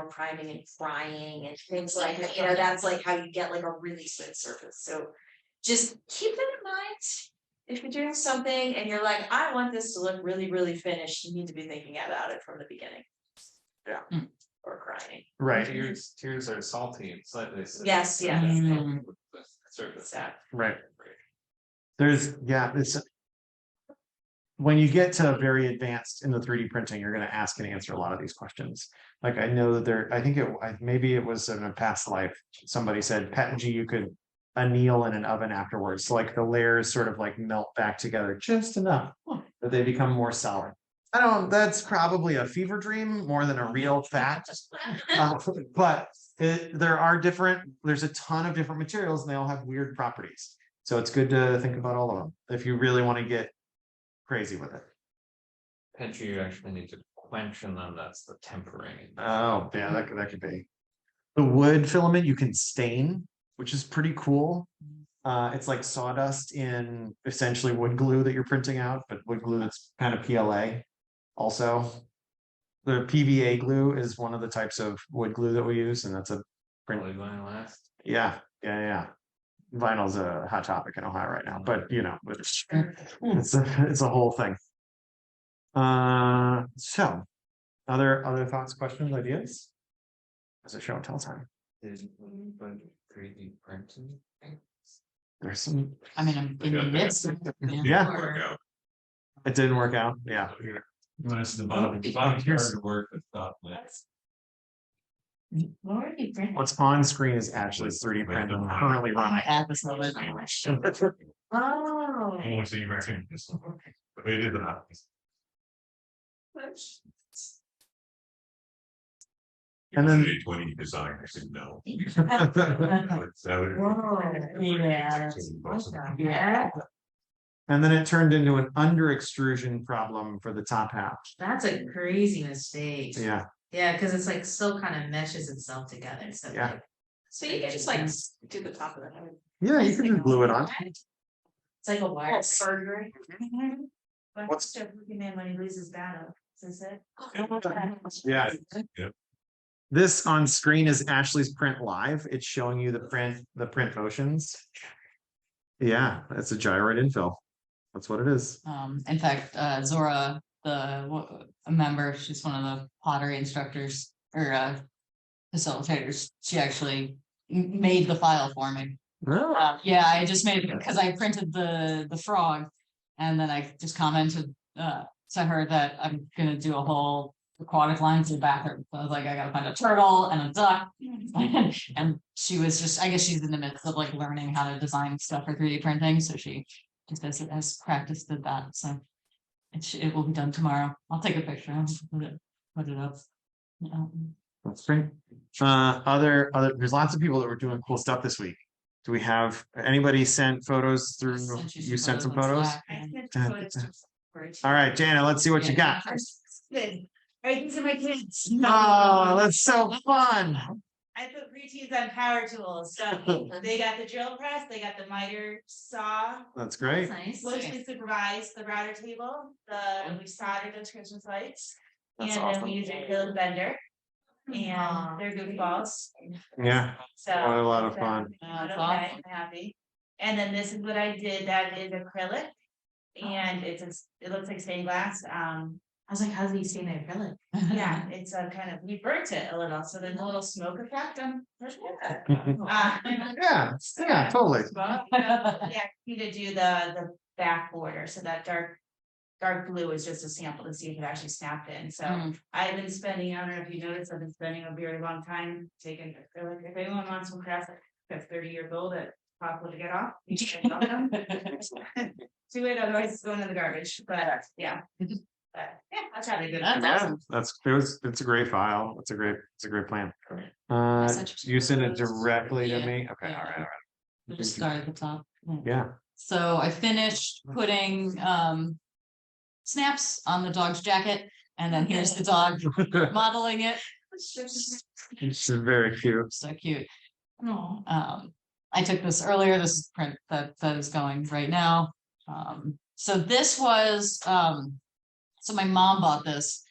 [SPEAKER 3] priming and frying and things like that, that's like how you get like a really smooth surface. So just keep that in mind. If you're doing something and you're like, I want this to look really, really finished, you need to be thinking about it from the beginning.
[SPEAKER 1] Yeah.
[SPEAKER 3] Or crying.
[SPEAKER 1] right,
[SPEAKER 2] Tears are salty and slightly acidic.
[SPEAKER 3] Yes, yeah.
[SPEAKER 2] Surface.
[SPEAKER 1] right. It's when you get to very advanced in the 3D printing, you're going to ask and answer a lot of these questions. Like I know that maybe it was in a past life, somebody said, PETG, you could anneal in an oven afterwards. So like the layers sort of like melt back together just enough that they become more solid. That's probably a fever dream more than a real fact. But there's a ton of different materials and they all have weird properties. So it's good to think about all of them if you really want to get crazy with it.
[SPEAKER 2] Pincher, you actually need to quench and then that's the tempering.
[SPEAKER 1] Oh, yeah, that could be. The wood filament you can stain, which is pretty cool. It's like sawdust in essentially wood glue that you're printing out, but wood glue that's kind of PLA. Also, the PVA glue is one of the types of wood glue that we use, and that's a print.
[SPEAKER 2] Polyvinyl last.
[SPEAKER 1] Yeah. Vinyl's a hot topic in Ohio right now, but it's a whole thing. So other thoughts, questions, ideas? As a show and tell time.
[SPEAKER 2] Did anybody 3D printing?
[SPEAKER 1] There's some.
[SPEAKER 4] I mean, I'm in the midst of it.
[SPEAKER 1] Yeah. It didn't work out. Yeah.
[SPEAKER 2] That's the bottom to work with stuff.
[SPEAKER 1] What's on screen is actually 3D printed currently running.
[SPEAKER 4] At this moment.
[SPEAKER 3] Oh.
[SPEAKER 8] But it is an
[SPEAKER 1] And then
[SPEAKER 8] 20 design, I said no.
[SPEAKER 4] Yeah.
[SPEAKER 1] and then it turned into an under extrusion problem for the top half.
[SPEAKER 5] That's a crazy mistake.
[SPEAKER 1] Yeah.
[SPEAKER 5] Yeah, because it's like still kind of meshes itself together. So
[SPEAKER 1] Yeah.
[SPEAKER 5] like,
[SPEAKER 3] So you can just like do the top of the head.
[SPEAKER 1] Yeah, you can just glue it on.
[SPEAKER 5] it's like a wire.
[SPEAKER 3] Surgery.
[SPEAKER 1] What's-
[SPEAKER 7] the man when he loses battle? Is it?
[SPEAKER 1] Yeah.
[SPEAKER 8] Yep.
[SPEAKER 1] This on screen is Ashley's print live. It's showing you the print motions. Yeah, it's a gyroid infill. That's what it is.
[SPEAKER 4] In fact, Zora, a member, she's one of the pottery instructors or facilitators. She actually made the file for me. Yeah, I just made it because I printed the frog, and then I just commented to her that I'm gonna do a whole aquatic line to the bathroom. So I was like, I gotta find a turtle and a duck, and she was just, I guess she's in the midst of like learning how to design stuff for 3D printing, so she just has practiced at that. So it will be done tomorrow. I'll take a picture and put it up.
[SPEAKER 1] That's great. There's lots of people that were doing cool stuff this week. Do we have anybody sent photos through? You sent some photos? All right, Jana, let's see what you got.
[SPEAKER 7] Good. Alright, these are my kids.
[SPEAKER 1] Oh, that's so fun.
[SPEAKER 7] I put preteens on power tools, so they got the drill press, they got the miter saw,
[SPEAKER 1] That's great.
[SPEAKER 4] Nice.
[SPEAKER 7] closely supervised the router table, we soldered those Christmas lights.
[SPEAKER 1] That's
[SPEAKER 7] And then
[SPEAKER 1] awesome.
[SPEAKER 7] we used a acrylic bender. And they're good balls,
[SPEAKER 1] Yeah,
[SPEAKER 7] so.
[SPEAKER 1] what a lot of fun.
[SPEAKER 7] Okay, I'm happy. And then this is what I did, that is acrylic. and it looks like stained glass.
[SPEAKER 5] I was like, how's he staying acrylic?
[SPEAKER 7] Yeah, it's a kind of, we burnt it a little, so there's a little smoke effect.
[SPEAKER 1] Yeah, totally.
[SPEAKER 7] Yeah, you to do the back border, so that dark blue is just a sample to see if it actually snapped in, so.
[SPEAKER 4] Mm.
[SPEAKER 7] I've been spending, I don't know if you noticed, I've been spending a very long time taking acrylic. If anyone wants some crafts that's 30 years old that possible to get off. You can dump them. Do it, otherwise it's going in the garbage, but yeah. But yeah, that's how they do it.
[SPEAKER 1] It's a great file. It's a great plan.
[SPEAKER 4] sent you
[SPEAKER 1] You send it
[SPEAKER 4] photos.
[SPEAKER 1] directly to
[SPEAKER 4] Yeah.
[SPEAKER 1] me? Okay,
[SPEAKER 4] Yeah.
[SPEAKER 1] all right.
[SPEAKER 4] We'll just start at the top.
[SPEAKER 1] Yeah.
[SPEAKER 4] So I finished putting snaps on the dog's jacket, and then here's the dog modeling it.
[SPEAKER 1] It's very cute.
[SPEAKER 4] So cute. I took this earlier. This is print that is going right now. So this was so my mom bought this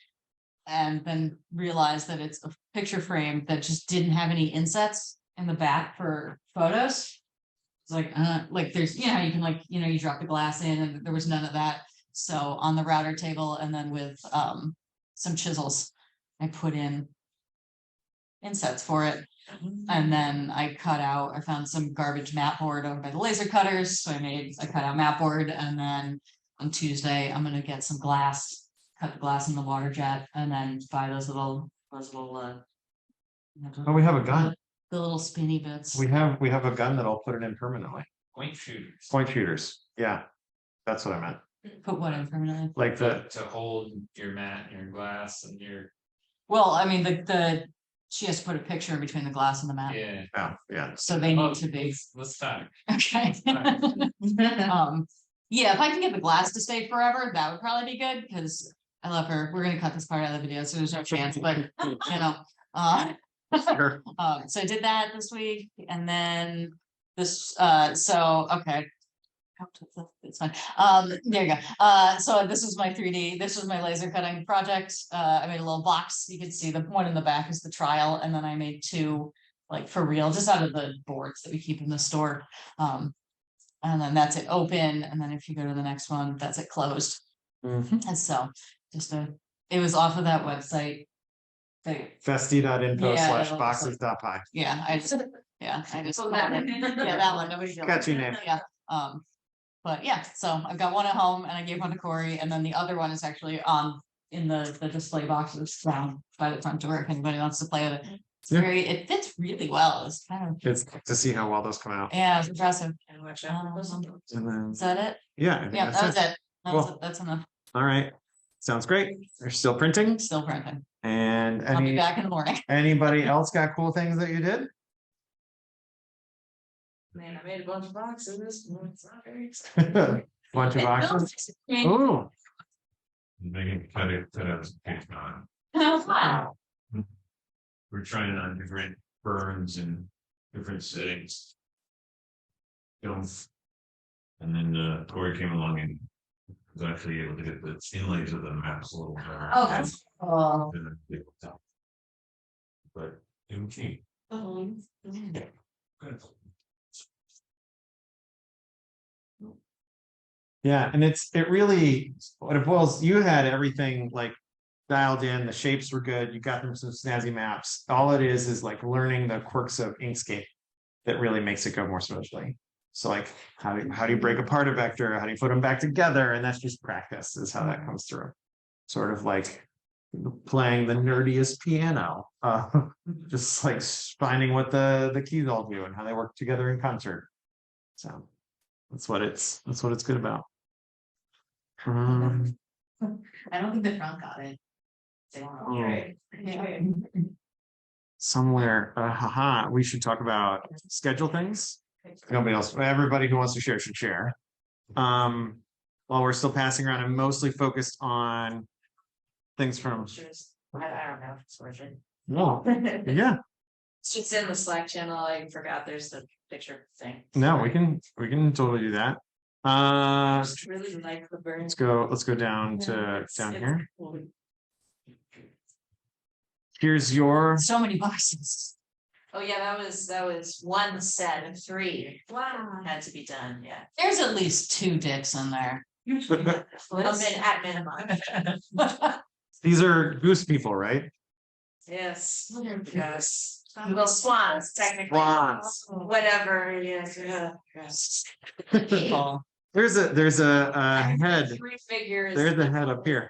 [SPEAKER 4] and then realized that it's a picture frame that just didn't have any insets in the back for photos. It's like there's, you know, you can like, you know, you drop the glass in, and there was none of that. So on the router table, and then with some chisels, I put in insets for it. And then I found some garbage mat board over by the laser cutters. So I cut out mat board, and then on Tuesday, I'm gonna get some glass, cut the glass in the water jet, and then buy those little
[SPEAKER 1] Oh, we have a gun.
[SPEAKER 4] the little spinny bits.
[SPEAKER 1] We have a gun that'll put it in permanently.
[SPEAKER 2] Point shooters.
[SPEAKER 1] Point shooters. Yeah, that's what I meant.
[SPEAKER 4] Put what in permanently?
[SPEAKER 1] Like
[SPEAKER 2] To hold your mat and your glass and your,
[SPEAKER 4] Well, I mean, she has to put a picture in between the glass and the mat.
[SPEAKER 2] yeah.
[SPEAKER 1] yeah.
[SPEAKER 4] So they
[SPEAKER 2] Oh,
[SPEAKER 4] need to be,
[SPEAKER 2] let's talk.
[SPEAKER 4] okay. Yeah, if I can get the glass to stay forever, that would probably be good, because I love her. We're gonna cut this part out of the video, so there's no chance, but you know.
[SPEAKER 1] Sure.
[SPEAKER 4] So I did that this week, and then this, so, okay. It's fine. There you go. So this is my 3D, this was my laser cutting project. I made a little box. You can see the one in the back is the trial, and then I made two, like for real, just out of the boards that we keep in the store. And then that's it open, and then if you go to the next one, that's it closed. And so it was off of that website.
[SPEAKER 1] Festi.info
[SPEAKER 4] Yeah,
[SPEAKER 1] slash
[SPEAKER 4] it'll-
[SPEAKER 1] boxes.py.
[SPEAKER 4] Yeah, I just yeah, that one, nobody.
[SPEAKER 1] Catchy name.
[SPEAKER 4] Yeah, but yeah, so I've got one at home, and I gave one to Corey, and then the other one is actually in the display boxes down by the front door, if anybody wants to play with it. It's
[SPEAKER 1] Yeah.
[SPEAKER 4] it fits really well. It's kind of,
[SPEAKER 1] It's to see how well those come out.
[SPEAKER 4] yeah, it's impressive.
[SPEAKER 1] And then,
[SPEAKER 4] Is that it?
[SPEAKER 1] yeah, I think
[SPEAKER 4] Yeah,
[SPEAKER 1] that's
[SPEAKER 4] that was it.
[SPEAKER 1] Cool.
[SPEAKER 4] That's enough.
[SPEAKER 1] All right. Sounds great. You're still printing,
[SPEAKER 4] Still printing.
[SPEAKER 1] and
[SPEAKER 4] I'll be back in the morning.
[SPEAKER 1] anybody else got cool things that you did?
[SPEAKER 3] Man, I made a bunch of boxes. It's not very exciting.
[SPEAKER 1] Bunch of boxes. Ooh,
[SPEAKER 8] Making cut out page 9.
[SPEAKER 4] Wow.
[SPEAKER 8] We're trying on different burns and different settings. And then Corey came along and was actually able to get the inlays of the maps a little better.
[SPEAKER 4] Oh, that's cool.
[SPEAKER 8] than I did with that. But okay. Good.
[SPEAKER 1] yeah, and it really, what it boils, you had everything like dialed in, the shapes were good, you got them some snazzy maps. All it is like learning the quirks of Inkscape that really makes it go more smoothly. So like, how do you break apart a vector? How do you put them back together? And that's just practice is how that comes through. Sort of like playing the nerdiest piano, just like finding what the keys all do and how they work together in concert. So that's what it's good about.
[SPEAKER 5] I don't think the front got it. They won't hear it.
[SPEAKER 7] Yeah.
[SPEAKER 1] Somewhere, we should talk about schedule things. Nobody else, everybody who wants to share should share. While we're still passing around, I'm mostly focused on things from.
[SPEAKER 3] I don't know if it's worth it.
[SPEAKER 1] No, yeah,
[SPEAKER 3] It's just in the Slack channel. I forgot there's the picture thing.
[SPEAKER 1] no, we can totally do that.
[SPEAKER 3] I just really like the burn.
[SPEAKER 1] Let's go down to
[SPEAKER 3] It's
[SPEAKER 1] here.
[SPEAKER 3] cool.
[SPEAKER 1] Here's your,
[SPEAKER 4] So many boxes.
[SPEAKER 3] Oh, yeah, that was one set of 3. Wow. Had to be done, yeah.
[SPEAKER 4] There's at least 2 dicks in there.
[SPEAKER 3] At minimum.
[SPEAKER 1] These are goose people, right?
[SPEAKER 3] Yes, yes. Well, swans, technically.
[SPEAKER 1] Swans.
[SPEAKER 3] Whatever, yes, yes.
[SPEAKER 1] There's a head.
[SPEAKER 3] Three figures.
[SPEAKER 1] There's a head up here.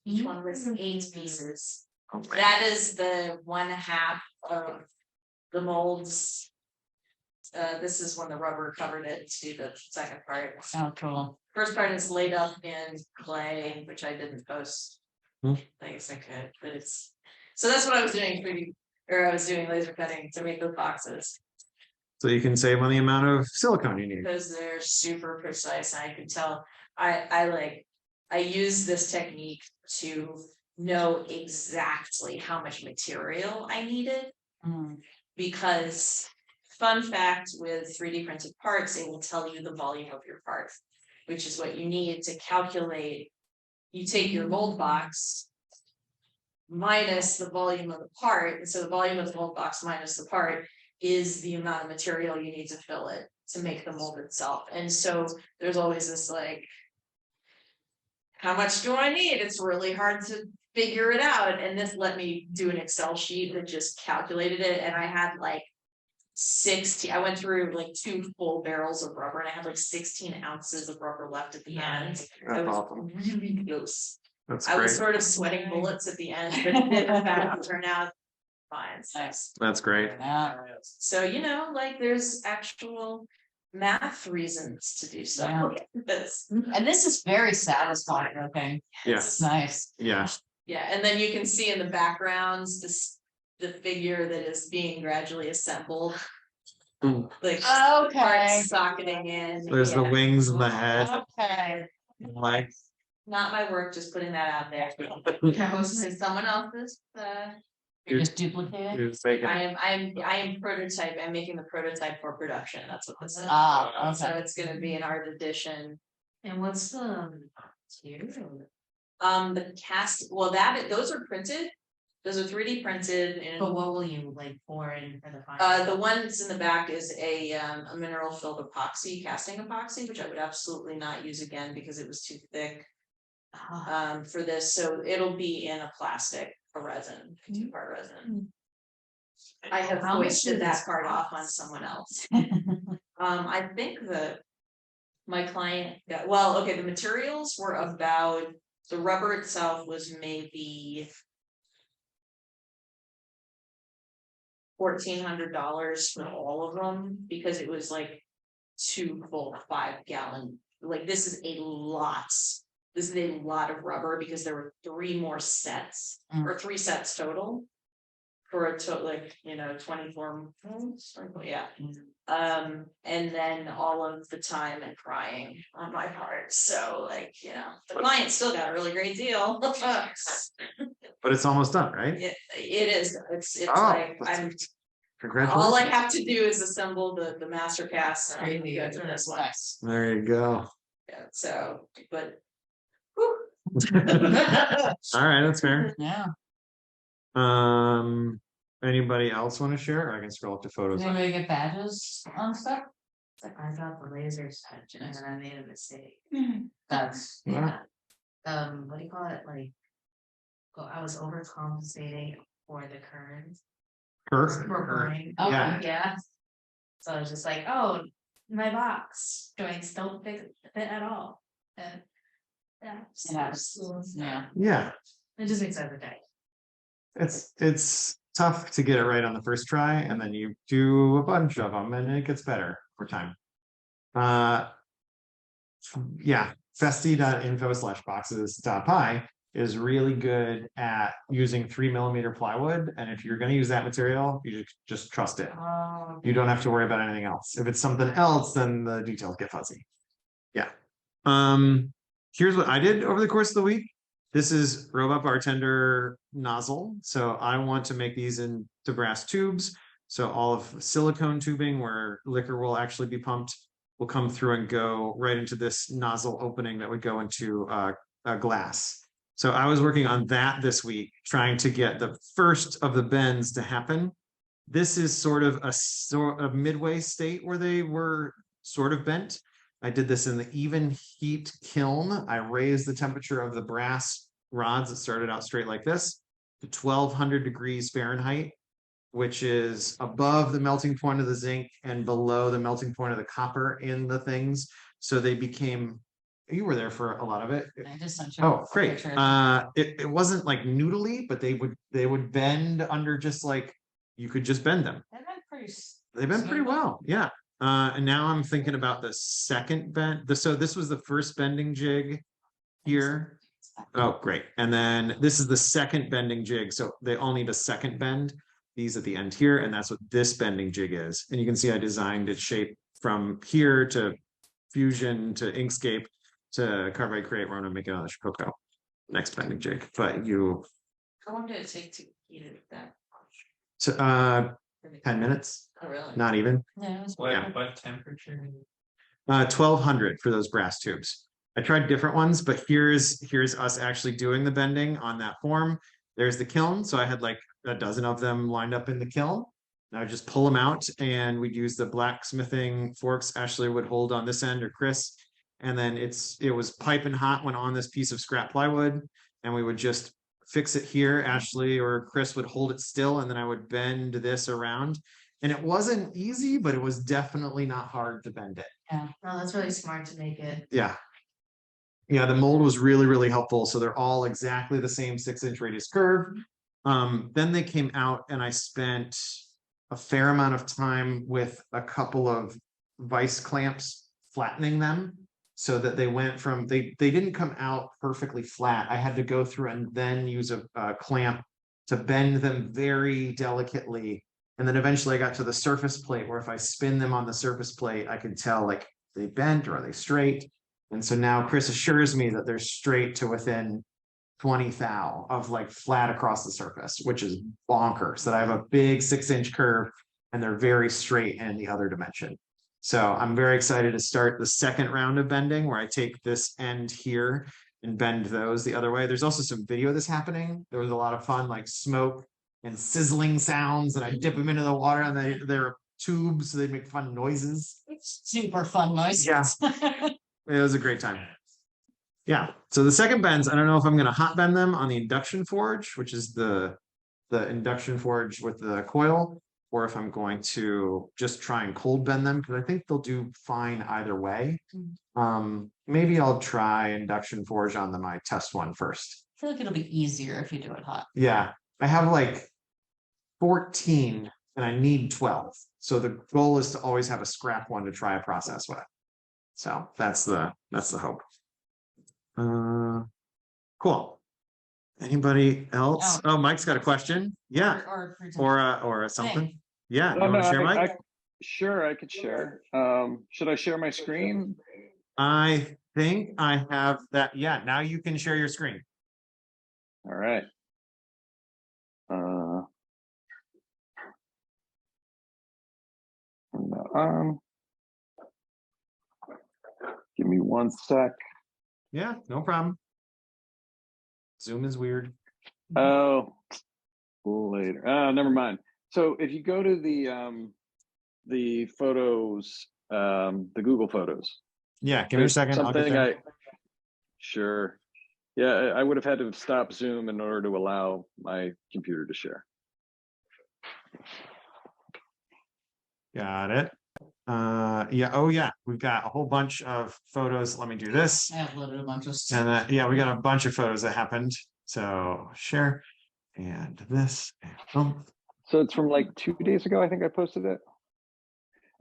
[SPEAKER 3] Each one was 8 pieces.
[SPEAKER 1] Oh, man.
[SPEAKER 3] That is the 1/2 of the molds. This is when the rubber covered it to the second part.
[SPEAKER 4] Oh, cool.
[SPEAKER 3] First part is laid up in clay, which I didn't post.
[SPEAKER 1] Hmm.
[SPEAKER 3] I guess I could, but it's, so that's what I was doing 3D, or I was doing laser cutting to make those boxes.
[SPEAKER 1] So you can save on the amount of silicone you need.
[SPEAKER 3] Because they're super precise, and I could tell, I use this technique to know exactly how much material I needed.
[SPEAKER 4] Mm.
[SPEAKER 3] Because fun fact with 3D printed parts, it will tell you the volume of your part, which is what you need to calculate. You take your mold box minus the volume of the part, and so the volume of the mold box minus the part is the amount of material you need to fill it to make the mold itself. And so there's always this like, how much do I need? It's really hard to figure it out. And this let me do an Excel sheet that just calculated it. And I had like 16, I went through like 2 full barrels of rubber, and I had like 16 ounces of rubber left at the end. I
[SPEAKER 1] That's
[SPEAKER 3] was
[SPEAKER 1] awesome.
[SPEAKER 3] really close.
[SPEAKER 1] That's
[SPEAKER 3] I was
[SPEAKER 1] great.
[SPEAKER 3] sort of sweating bullets at the end, but it didn't turn out fine.
[SPEAKER 4] Nice.
[SPEAKER 1] That's great.
[SPEAKER 4] Yeah.
[SPEAKER 3] So, you know, like there's actual math reasons to do stuff like this.
[SPEAKER 4] And this is very satisfying, okay?
[SPEAKER 1] Yes.
[SPEAKER 4] It's nice.
[SPEAKER 1] Yeah.
[SPEAKER 3] Yeah, and then you can see in the backgrounds the figure that is being gradually assembled.
[SPEAKER 1] Mm.
[SPEAKER 3] Like
[SPEAKER 4] Okay.
[SPEAKER 3] parts socketing in.
[SPEAKER 1] There's the
[SPEAKER 3] yeah.
[SPEAKER 1] wings and the head.
[SPEAKER 4] Okay.
[SPEAKER 1] Like,
[SPEAKER 3] Not my work, just putting that out there. It's someone else's.
[SPEAKER 4] You're just duplicating.
[SPEAKER 1] it's making-
[SPEAKER 3] I am prototype. I'm making the prototype for production. That's what this is.
[SPEAKER 4] Ah,
[SPEAKER 3] So
[SPEAKER 4] okay.
[SPEAKER 3] it's gonna be an art edition.
[SPEAKER 5] And what's the material?
[SPEAKER 3] The cast, well, those are printed. Those are 3D printed
[SPEAKER 5] But
[SPEAKER 3] and
[SPEAKER 5] what will you like pour in for the final?
[SPEAKER 3] the ones in the back is a mineral filled epoxy, casting epoxy, which I would absolutely not use again because it was too thick.
[SPEAKER 5] Ah,
[SPEAKER 3] For this, so it'll be in a plastic, a resin, 2-part resin. I have
[SPEAKER 5] How much
[SPEAKER 3] hoisted
[SPEAKER 5] does
[SPEAKER 3] that
[SPEAKER 5] this
[SPEAKER 3] part off on
[SPEAKER 5] cost?
[SPEAKER 3] someone else. I think that my client got, well, okay, the materials were about, the rubber itself was maybe $1,400 for all of them, because it was like 2 full 5-gallon, like this is a lot. This is a lot of rubber because there were 3 more sets, or 3 sets total. For a total, like, you know, 24 months, yeah. And then all of the time and crying on my part, so like, you know, the client still got a really great deal.
[SPEAKER 1] But it's almost done, right?
[SPEAKER 3] It is, it's
[SPEAKER 1] Oh,
[SPEAKER 3] like,
[SPEAKER 1] that's-
[SPEAKER 3] all I
[SPEAKER 1] Congratulations.
[SPEAKER 3] have to do is assemble the master cast. And
[SPEAKER 4] Really
[SPEAKER 3] go
[SPEAKER 4] good.
[SPEAKER 3] to this one.
[SPEAKER 4] Nice.
[SPEAKER 1] There you go.
[SPEAKER 3] Yeah, so, but.
[SPEAKER 1] All right, that's fair.
[SPEAKER 4] Yeah.
[SPEAKER 1] Anybody else want to share? I can scroll up to photos.
[SPEAKER 4] Does anybody get badges on stuff?
[SPEAKER 5] I got the laser touch and then I made a mistake.
[SPEAKER 4] That's.
[SPEAKER 5] Yeah. What do you call it? Like, well, I was overcompensating for the current.
[SPEAKER 1] Perfect.
[SPEAKER 5] For burning.
[SPEAKER 4] Okay.
[SPEAKER 1] Yeah.
[SPEAKER 5] Yeah. So I was just like, oh, my box joints don't fit at all. And yeah.
[SPEAKER 4] Yeah.
[SPEAKER 1] Yeah,
[SPEAKER 5] It just makes every day.
[SPEAKER 1] it's tough to get it right on the first try, and then you do a bunch of them and it gets better over time. Yeah, festi.info/boxes.py is really good at using 3mm plywood, and if you're going to use that material, you just trust it. You don't have to worry about anything else. If it's something else, then the details get fuzzy. Yeah. Here's what I did over the course of the week. This is Robot Bartender nozzle. So I want to make these into brass tubes. So all of silicone tubing where liquor will actually be pumped will come through and go right into this nozzle opening that would go into a glass. So I was working on that this week, trying to get the first of the bends to happen. This is sort of a midway state where they were sort of bent. I did this in the even heat kiln. I raised the temperature of the brass rods that started out straight like this to 1200 degrees Fahrenheit, which is above the melting point of the zinc and below the melting point of the copper in the things. So they became, you were there for a lot of it.
[SPEAKER 4] I just sent you.
[SPEAKER 1] Oh,
[SPEAKER 4] a
[SPEAKER 1] great.
[SPEAKER 4] picture.
[SPEAKER 1] It wasn't like noodly, but they would bend under just like, you could just bend them. They've been pretty well, yeah. And now I'm thinking about the second bend. So this was the first bending jig here. Oh, great. And then this is the second bending jig. So they all need a second bend. These at the end here, and that's what this bending jig is. And you can see I designed its shape from here to Fusion to Inkscape to Carbide Create. We're gonna make another Shikoku next bending jig. But you
[SPEAKER 3] How long did it take to heat it that?
[SPEAKER 1] so 10 minutes,
[SPEAKER 3] Oh, really?
[SPEAKER 1] not even.
[SPEAKER 4] Yeah, it was
[SPEAKER 2] What temperature?
[SPEAKER 1] 1200 for those brass tubes. I tried different ones, but here's us actually doing the bending on that form. There's the kiln. So I had like a dozen of them lined up in the kiln. And I would just pull them out and we'd use the blacksmithing forks Ashley would hold on this end, or Chris. And then it was piping hot when on this piece of scrap plywood. And we would just fix it here. Ashley or Chris would hold it still, and then I would bend this around. And it wasn't easy, but it was definitely not hard to bend it.
[SPEAKER 5] Oh, that's really smart to make it.
[SPEAKER 1] Yeah. Yeah, the mold was really, really helpful. So they're all exactly the same 6-inch radius curve. Then they came out and I spent a fair amount of time with a couple of vice clamps flattening them so that they went from, they didn't come out perfectly flat. I had to go through and then use a clamp to bend them very delicately. And then eventually I got to the surface plate where if I spin them on the surface plate, I could tell like they bent or are they straight. And so now Chris assures me that they're straight to within 20 thou of like flat across the surface, which is bonkers that I have a big 6-inch curve and they're very straight in the other dimension. So I'm very excited to start the second round of bending where I take this end here and bend those the other way. There's also some video of this happening. There was a lot of fun, like smoke and sizzling sounds, and I dip them into the water and they're tubes, so they make fun noises.
[SPEAKER 4] Super fun noise.
[SPEAKER 1] Yeah. It was a great time. Yeah. So the second bends, I don't know if I'm going to hot bend them on the induction forge, which is the induction forge with the coil, or if I'm going to just try and cold bend them, because I think they'll do fine either way. Maybe I'll try induction forge on my test one first.
[SPEAKER 4] I feel like it'll be easier if you do it hot.
[SPEAKER 1] Yeah. I have like 14 and I need 12. So the goal is to always have a scrap one to try a process with. So that's the hope. Cool. Anybody else? Oh, Mike's got a question. Yeah. Or something.
[SPEAKER 4] Hey.
[SPEAKER 1] Yeah.
[SPEAKER 9] No,
[SPEAKER 1] You want to share, Mike?
[SPEAKER 9] Sure, I could share. Should I share my screen?
[SPEAKER 1] I think I have that. Yeah. Now you can share your screen.
[SPEAKER 9] All right. Turn that on. Give me 1 sec.
[SPEAKER 1] Yeah, no problem. Zoom is weird.
[SPEAKER 9] Oh, later. Never mind. So if you go to the photos, the Google Photos.
[SPEAKER 1] Yeah, give me a second. I'll get there.
[SPEAKER 9] Sure. Yeah, I would have had to stop Zoom in order to allow my computer to share.
[SPEAKER 1] Got it. Yeah. Oh, yeah. We've got a whole bunch of photos. Let me do this.
[SPEAKER 4] I uploaded a bunch of stuff.
[SPEAKER 1] And yeah, we got a bunch of photos that happened. So share and this. And boom.
[SPEAKER 9] So it's from like 2 days ago, I think I posted it.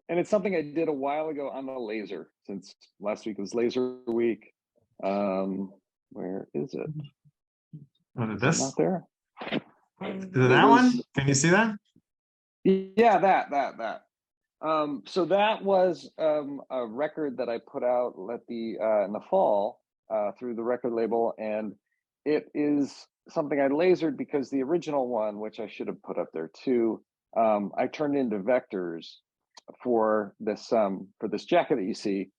[SPEAKER 9] And it's something I did a while ago on the laser, since last week was laser week. Where is it?
[SPEAKER 1] What is this?
[SPEAKER 9] Not there.
[SPEAKER 1] Is it that one? Can you see that?
[SPEAKER 9] Yeah, that. So that was a record that I put out in the fall through the record label, and it is something I lasered because the original one, which I should have put up there too, I turned into vectors for this jacket that you see,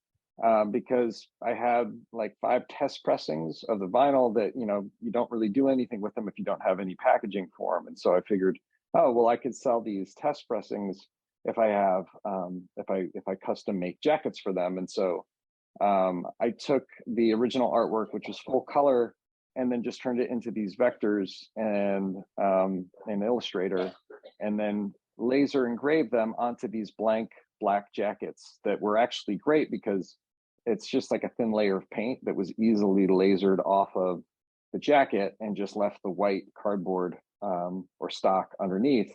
[SPEAKER 9] because I had like 5 test pressings of the vinyl that you don't really do anything with them if you don't have any packaging for them, and so I figured, oh well, I could sell these test pressings if I have if I custom make jackets for them. And so I took the original artwork, which was full color, and then just turned it into these vectors and in Illustrator, and then laser engraved them onto these blank black jackets that were actually great because it's just like a thin layer of paint that was easily lasered off of the jacket and just left the white cardboard or stock underneath.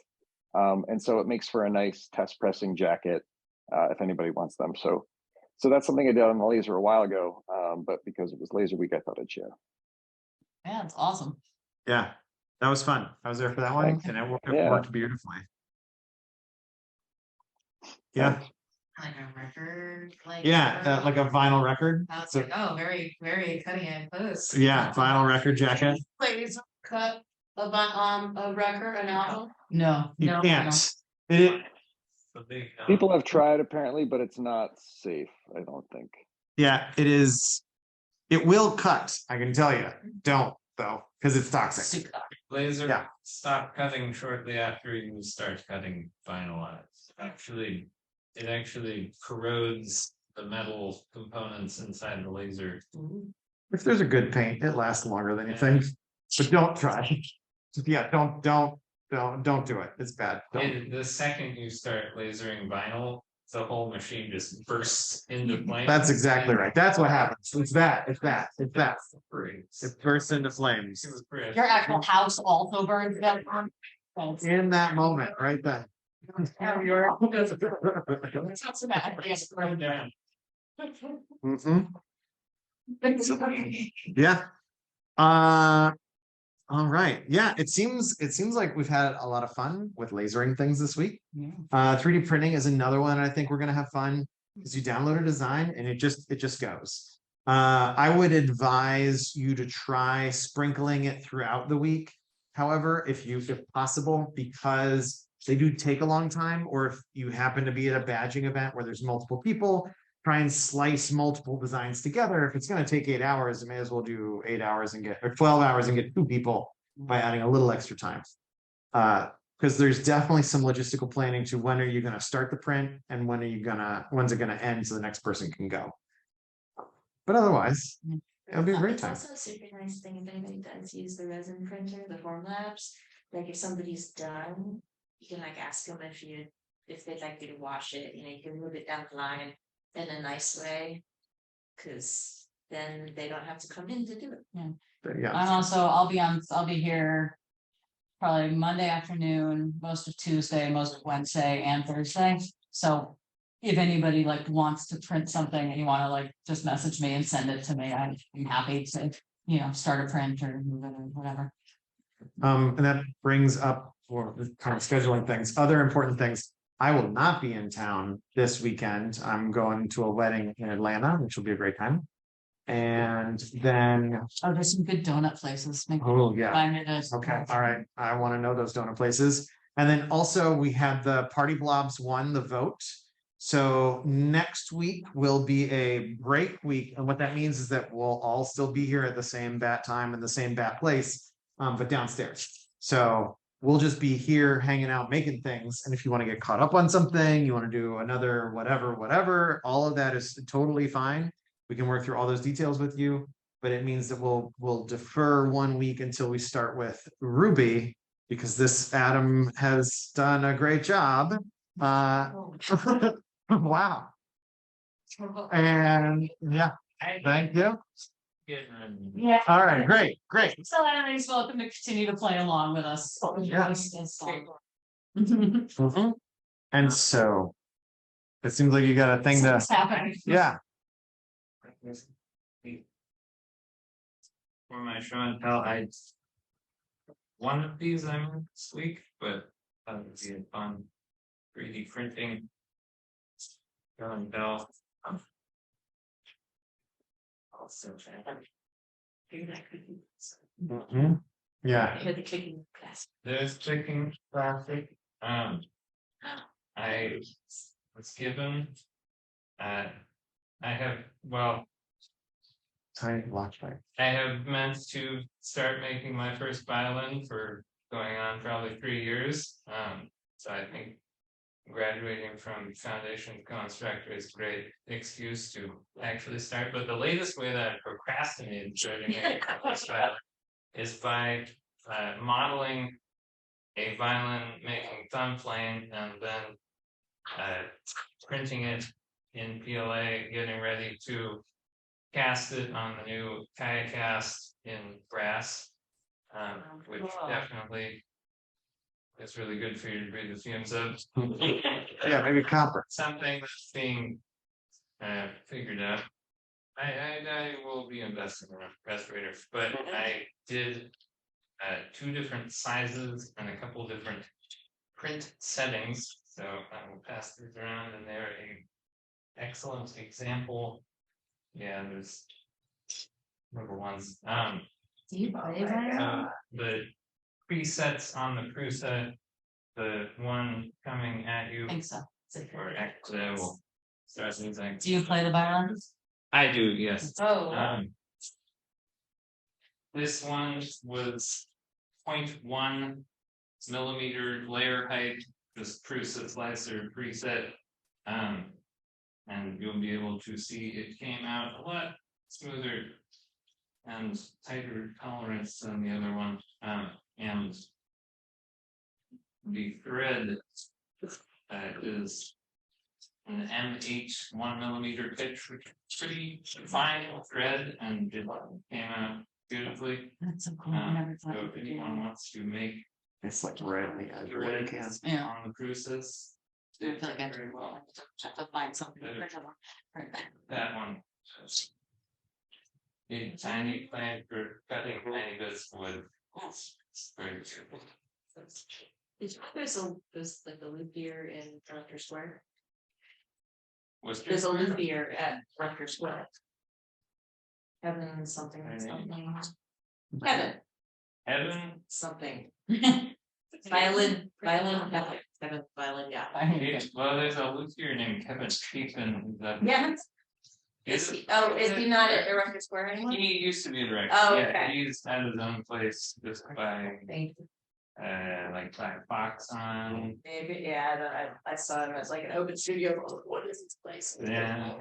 [SPEAKER 9] And so it makes for a nice test pressing jacket if anybody wants them. So that's something I did on the laser a while ago, but because it was Laser Week, I thought I'd share.
[SPEAKER 4] Yeah, it's awesome.
[SPEAKER 1] Yeah, that was fun. I was there for that one,
[SPEAKER 9] Thanks.
[SPEAKER 1] and it
[SPEAKER 9] Yeah.
[SPEAKER 1] worked beautifully. Yeah,
[SPEAKER 5] Like a record, like.
[SPEAKER 1] yeah, like a vinyl record.
[SPEAKER 5] I was
[SPEAKER 1] So,
[SPEAKER 5] like, oh, very, very cutting edge post.
[SPEAKER 1] yeah, vinyl record jacket.
[SPEAKER 3] Please cut a record, an album.
[SPEAKER 4] No,
[SPEAKER 1] You
[SPEAKER 4] no,
[SPEAKER 1] can't. It,
[SPEAKER 8] So they,
[SPEAKER 9] People have tried apparently, but it's not safe, I don't think.
[SPEAKER 1] yeah, it is. It will cut. I can tell you. Don't though, because it's toxic.
[SPEAKER 2] Laser
[SPEAKER 1] Yeah.
[SPEAKER 2] stop cutting shortly after you start cutting vinyl. It actually corrodes the metal components inside the laser.
[SPEAKER 1] If there's a good paint, it lasts longer than you think. But don't try. Yeah, don't do it. It's bad. Don't.
[SPEAKER 2] And the second you start lasering vinyl, the whole machine just bursts into flames.
[SPEAKER 1] That's exactly right. That's what happens. It's that.
[SPEAKER 2] Great.
[SPEAKER 1] It bursts into flames
[SPEAKER 4] your actual house also burns down. Thanks.
[SPEAKER 1] in that moment, right then.
[SPEAKER 4] That's so bad. Yes.
[SPEAKER 1] Mhm. Yeah. All right. Yeah, it seems like we've had a lot of fun with lasering things this week.
[SPEAKER 4] Yeah.
[SPEAKER 1] 3D printing is another one I think we're gonna have fun because you download a design and it just goes. I would advise you to try sprinkling it throughout the week. However, if possible, because they do take a long time, or if you happen to be at a badging event where there's multiple people, try and slice multiple designs together. If it's going to take 8 hours, it may as well do 8 hours or 12 hours and get 2 people by adding a little extra time. Because there's definitely some logistical planning to when are you going to start the print and when's it going to end so the next person can go. But otherwise, it'll be a great time.
[SPEAKER 3] It's also a super nice thing if anybody does use the resin printer, the Formlabs. Like if somebody's done, you can like ask them if they'd like you to wash it. You know, you can move it down the line in a nice way, because then they don't have to come in to do it.
[SPEAKER 1] But yeah.
[SPEAKER 4] And also I'll be here probably Monday afternoon, most of Tuesday, most of Wednesday and Thursday. So if anybody like wants to print something and you want to like just message me and send it to me, I'm happy to, start a print or move it or whatever.
[SPEAKER 1] And that brings up kind of scheduling things, other important things. I will not be in town this weekend. I'm going to a wedding in Atlanta, which will be a great time. And then,
[SPEAKER 4] There's some good donut places. Maybe
[SPEAKER 1] oh yeah,
[SPEAKER 4] buy me those.
[SPEAKER 1] okay, all right. I want to know those donut places. And then also we have the Party Blobs won the vote. So next week will be a break week. And what that means is that we'll all still be here at the same bat time and the same bat place, but downstairs. So we'll just be here hanging out, making things. And if you want to get caught up on something, you want to do another whatever, all of that is totally fine. We can work through all those details with you, but it means that we'll defer 1 week until we start with Ruby, because this Adam has done a great job. Wow. And yeah, thank you.
[SPEAKER 4] Yeah.
[SPEAKER 1] All right, great.
[SPEAKER 4] So everybody's welcome to continue to play along with us.
[SPEAKER 1] Yeah.
[SPEAKER 4] Mhm.
[SPEAKER 1] Mhm. And so it seems like you got a thing to,
[SPEAKER 4] What's happening?
[SPEAKER 1] yeah.
[SPEAKER 2] For my show and tell, one of these I'm this week, but that would be a fun 3D printing. Show and tell. Also,
[SPEAKER 1] Mhm. Yeah.
[SPEAKER 3] I heard the clicking class.
[SPEAKER 2] there's chicken traffic. I was given. I have,
[SPEAKER 1] Tiny watch light.
[SPEAKER 2] I have meant to start making my first violin for going on probably 3 years. So I think graduating from foundation to co-instructor is a great excuse to actually start. But the latest way that I procrastinated starting is by modeling a violin, making thumb plane, and then printing it in PLA, getting ready to cast it on the new Kaya cast in brass, which definitely is really good for you to breathe the fumes of.
[SPEAKER 1] Yeah, maybe copper.
[SPEAKER 2] Something that's being figured out. I will be investing in a respirator, but I did 2 different sizes and a couple different print settings. So I will pass these around, and they're a excellent example. Yeah, there's number ones.
[SPEAKER 5] Do you play violin?
[SPEAKER 2] The presets on the Prusa, the one coming at you,
[SPEAKER 4] I think so.
[SPEAKER 2] or actually I will start using.
[SPEAKER 4] Do you play the violin?
[SPEAKER 2] I do, yes.
[SPEAKER 5] Oh,
[SPEAKER 2] This one was 0.1 millimeter layer height, just Prusa slicer preset. And you'll be able to see it came out a lot smoother and tighter tolerance than the other one. And the thread is an MH 1 millimeter pitch, which is pretty fine thread, and it came out beautifully.
[SPEAKER 4] That's so cool. I never
[SPEAKER 2] So
[SPEAKER 4] thought
[SPEAKER 2] if anyone wants to make
[SPEAKER 1] It's like right on the edge of what
[SPEAKER 2] thread
[SPEAKER 1] it can.
[SPEAKER 4] Yeah.
[SPEAKER 2] on the Prusa's,
[SPEAKER 4] I feel like I do well. Have to find something.
[SPEAKER 2] that one. A tiny plant for cutting tiny bits of wood. It's very good.
[SPEAKER 3] There's like a loop beer in Rutgers Square.
[SPEAKER 2] Was
[SPEAKER 3] There's a loop beer at Rutgers Square. Heaven something. Heaven something. Violin, Kevin, violin, yeah.
[SPEAKER 2] Well, there's a luthier named Kevin Chapin.
[SPEAKER 3] Yeah. Is he not at Rutgers Square anymore?
[SPEAKER 2] He used to be a director.
[SPEAKER 3] Oh,
[SPEAKER 2] Yeah,
[SPEAKER 3] okay.
[SPEAKER 2] he's had his own place just by
[SPEAKER 3] Thank you.
[SPEAKER 2] like by Fox on.
[SPEAKER 3] Maybe, yeah, I saw him as like an open studio. What is this place?
[SPEAKER 2] Yeah,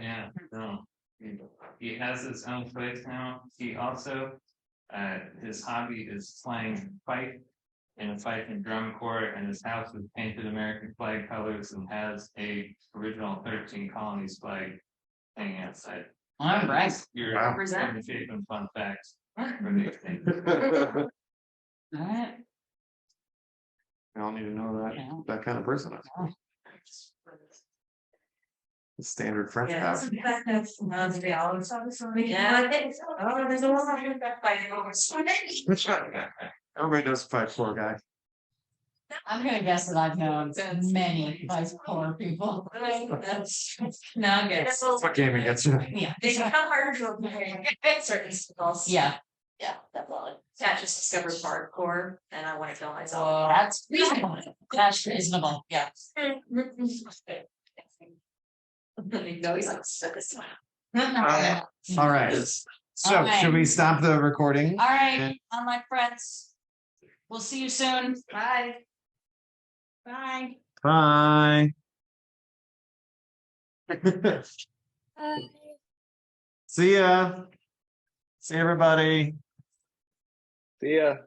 [SPEAKER 2] no. He has his own place now. He also his hobby is playing fife in a fife and drum corps, and his house is painted American flag colors and has a original 13 colonies flag hanging outside.
[SPEAKER 4] All right.
[SPEAKER 2] Your
[SPEAKER 1] Wow.
[SPEAKER 2] Kevin Chapin fun facts for the extent.
[SPEAKER 4] All right.
[SPEAKER 1] We all need to know
[SPEAKER 4] Yeah.
[SPEAKER 1] that kind of person. Standard French
[SPEAKER 3] Yeah,
[SPEAKER 1] house.
[SPEAKER 3] that's the olives. Yeah. Oh, there's a lot of that by
[SPEAKER 1] Everybody knows 5'4" guy.
[SPEAKER 4] I'm gonna guess that I've known many vice core people.
[SPEAKER 3] That's now I guess.
[SPEAKER 1] That's what gaming gets you.
[SPEAKER 4] Yeah.
[SPEAKER 3] They become harder to avoid certain skills.
[SPEAKER 4] Yeah.
[SPEAKER 3] Yeah, definitely. I just discovered hardcore and I want to kill myself.
[SPEAKER 4] So that's reasonable. That's reasonable. Yeah.
[SPEAKER 3] You know, he's like stuck a smile.
[SPEAKER 1] All right. So
[SPEAKER 4] Okay.
[SPEAKER 1] should we stop the recording?
[SPEAKER 4] All right, all my friends. We'll see you soon.
[SPEAKER 3] Bye. Bye.
[SPEAKER 1] Bye. See ya. See everybody.
[SPEAKER 9] See ya.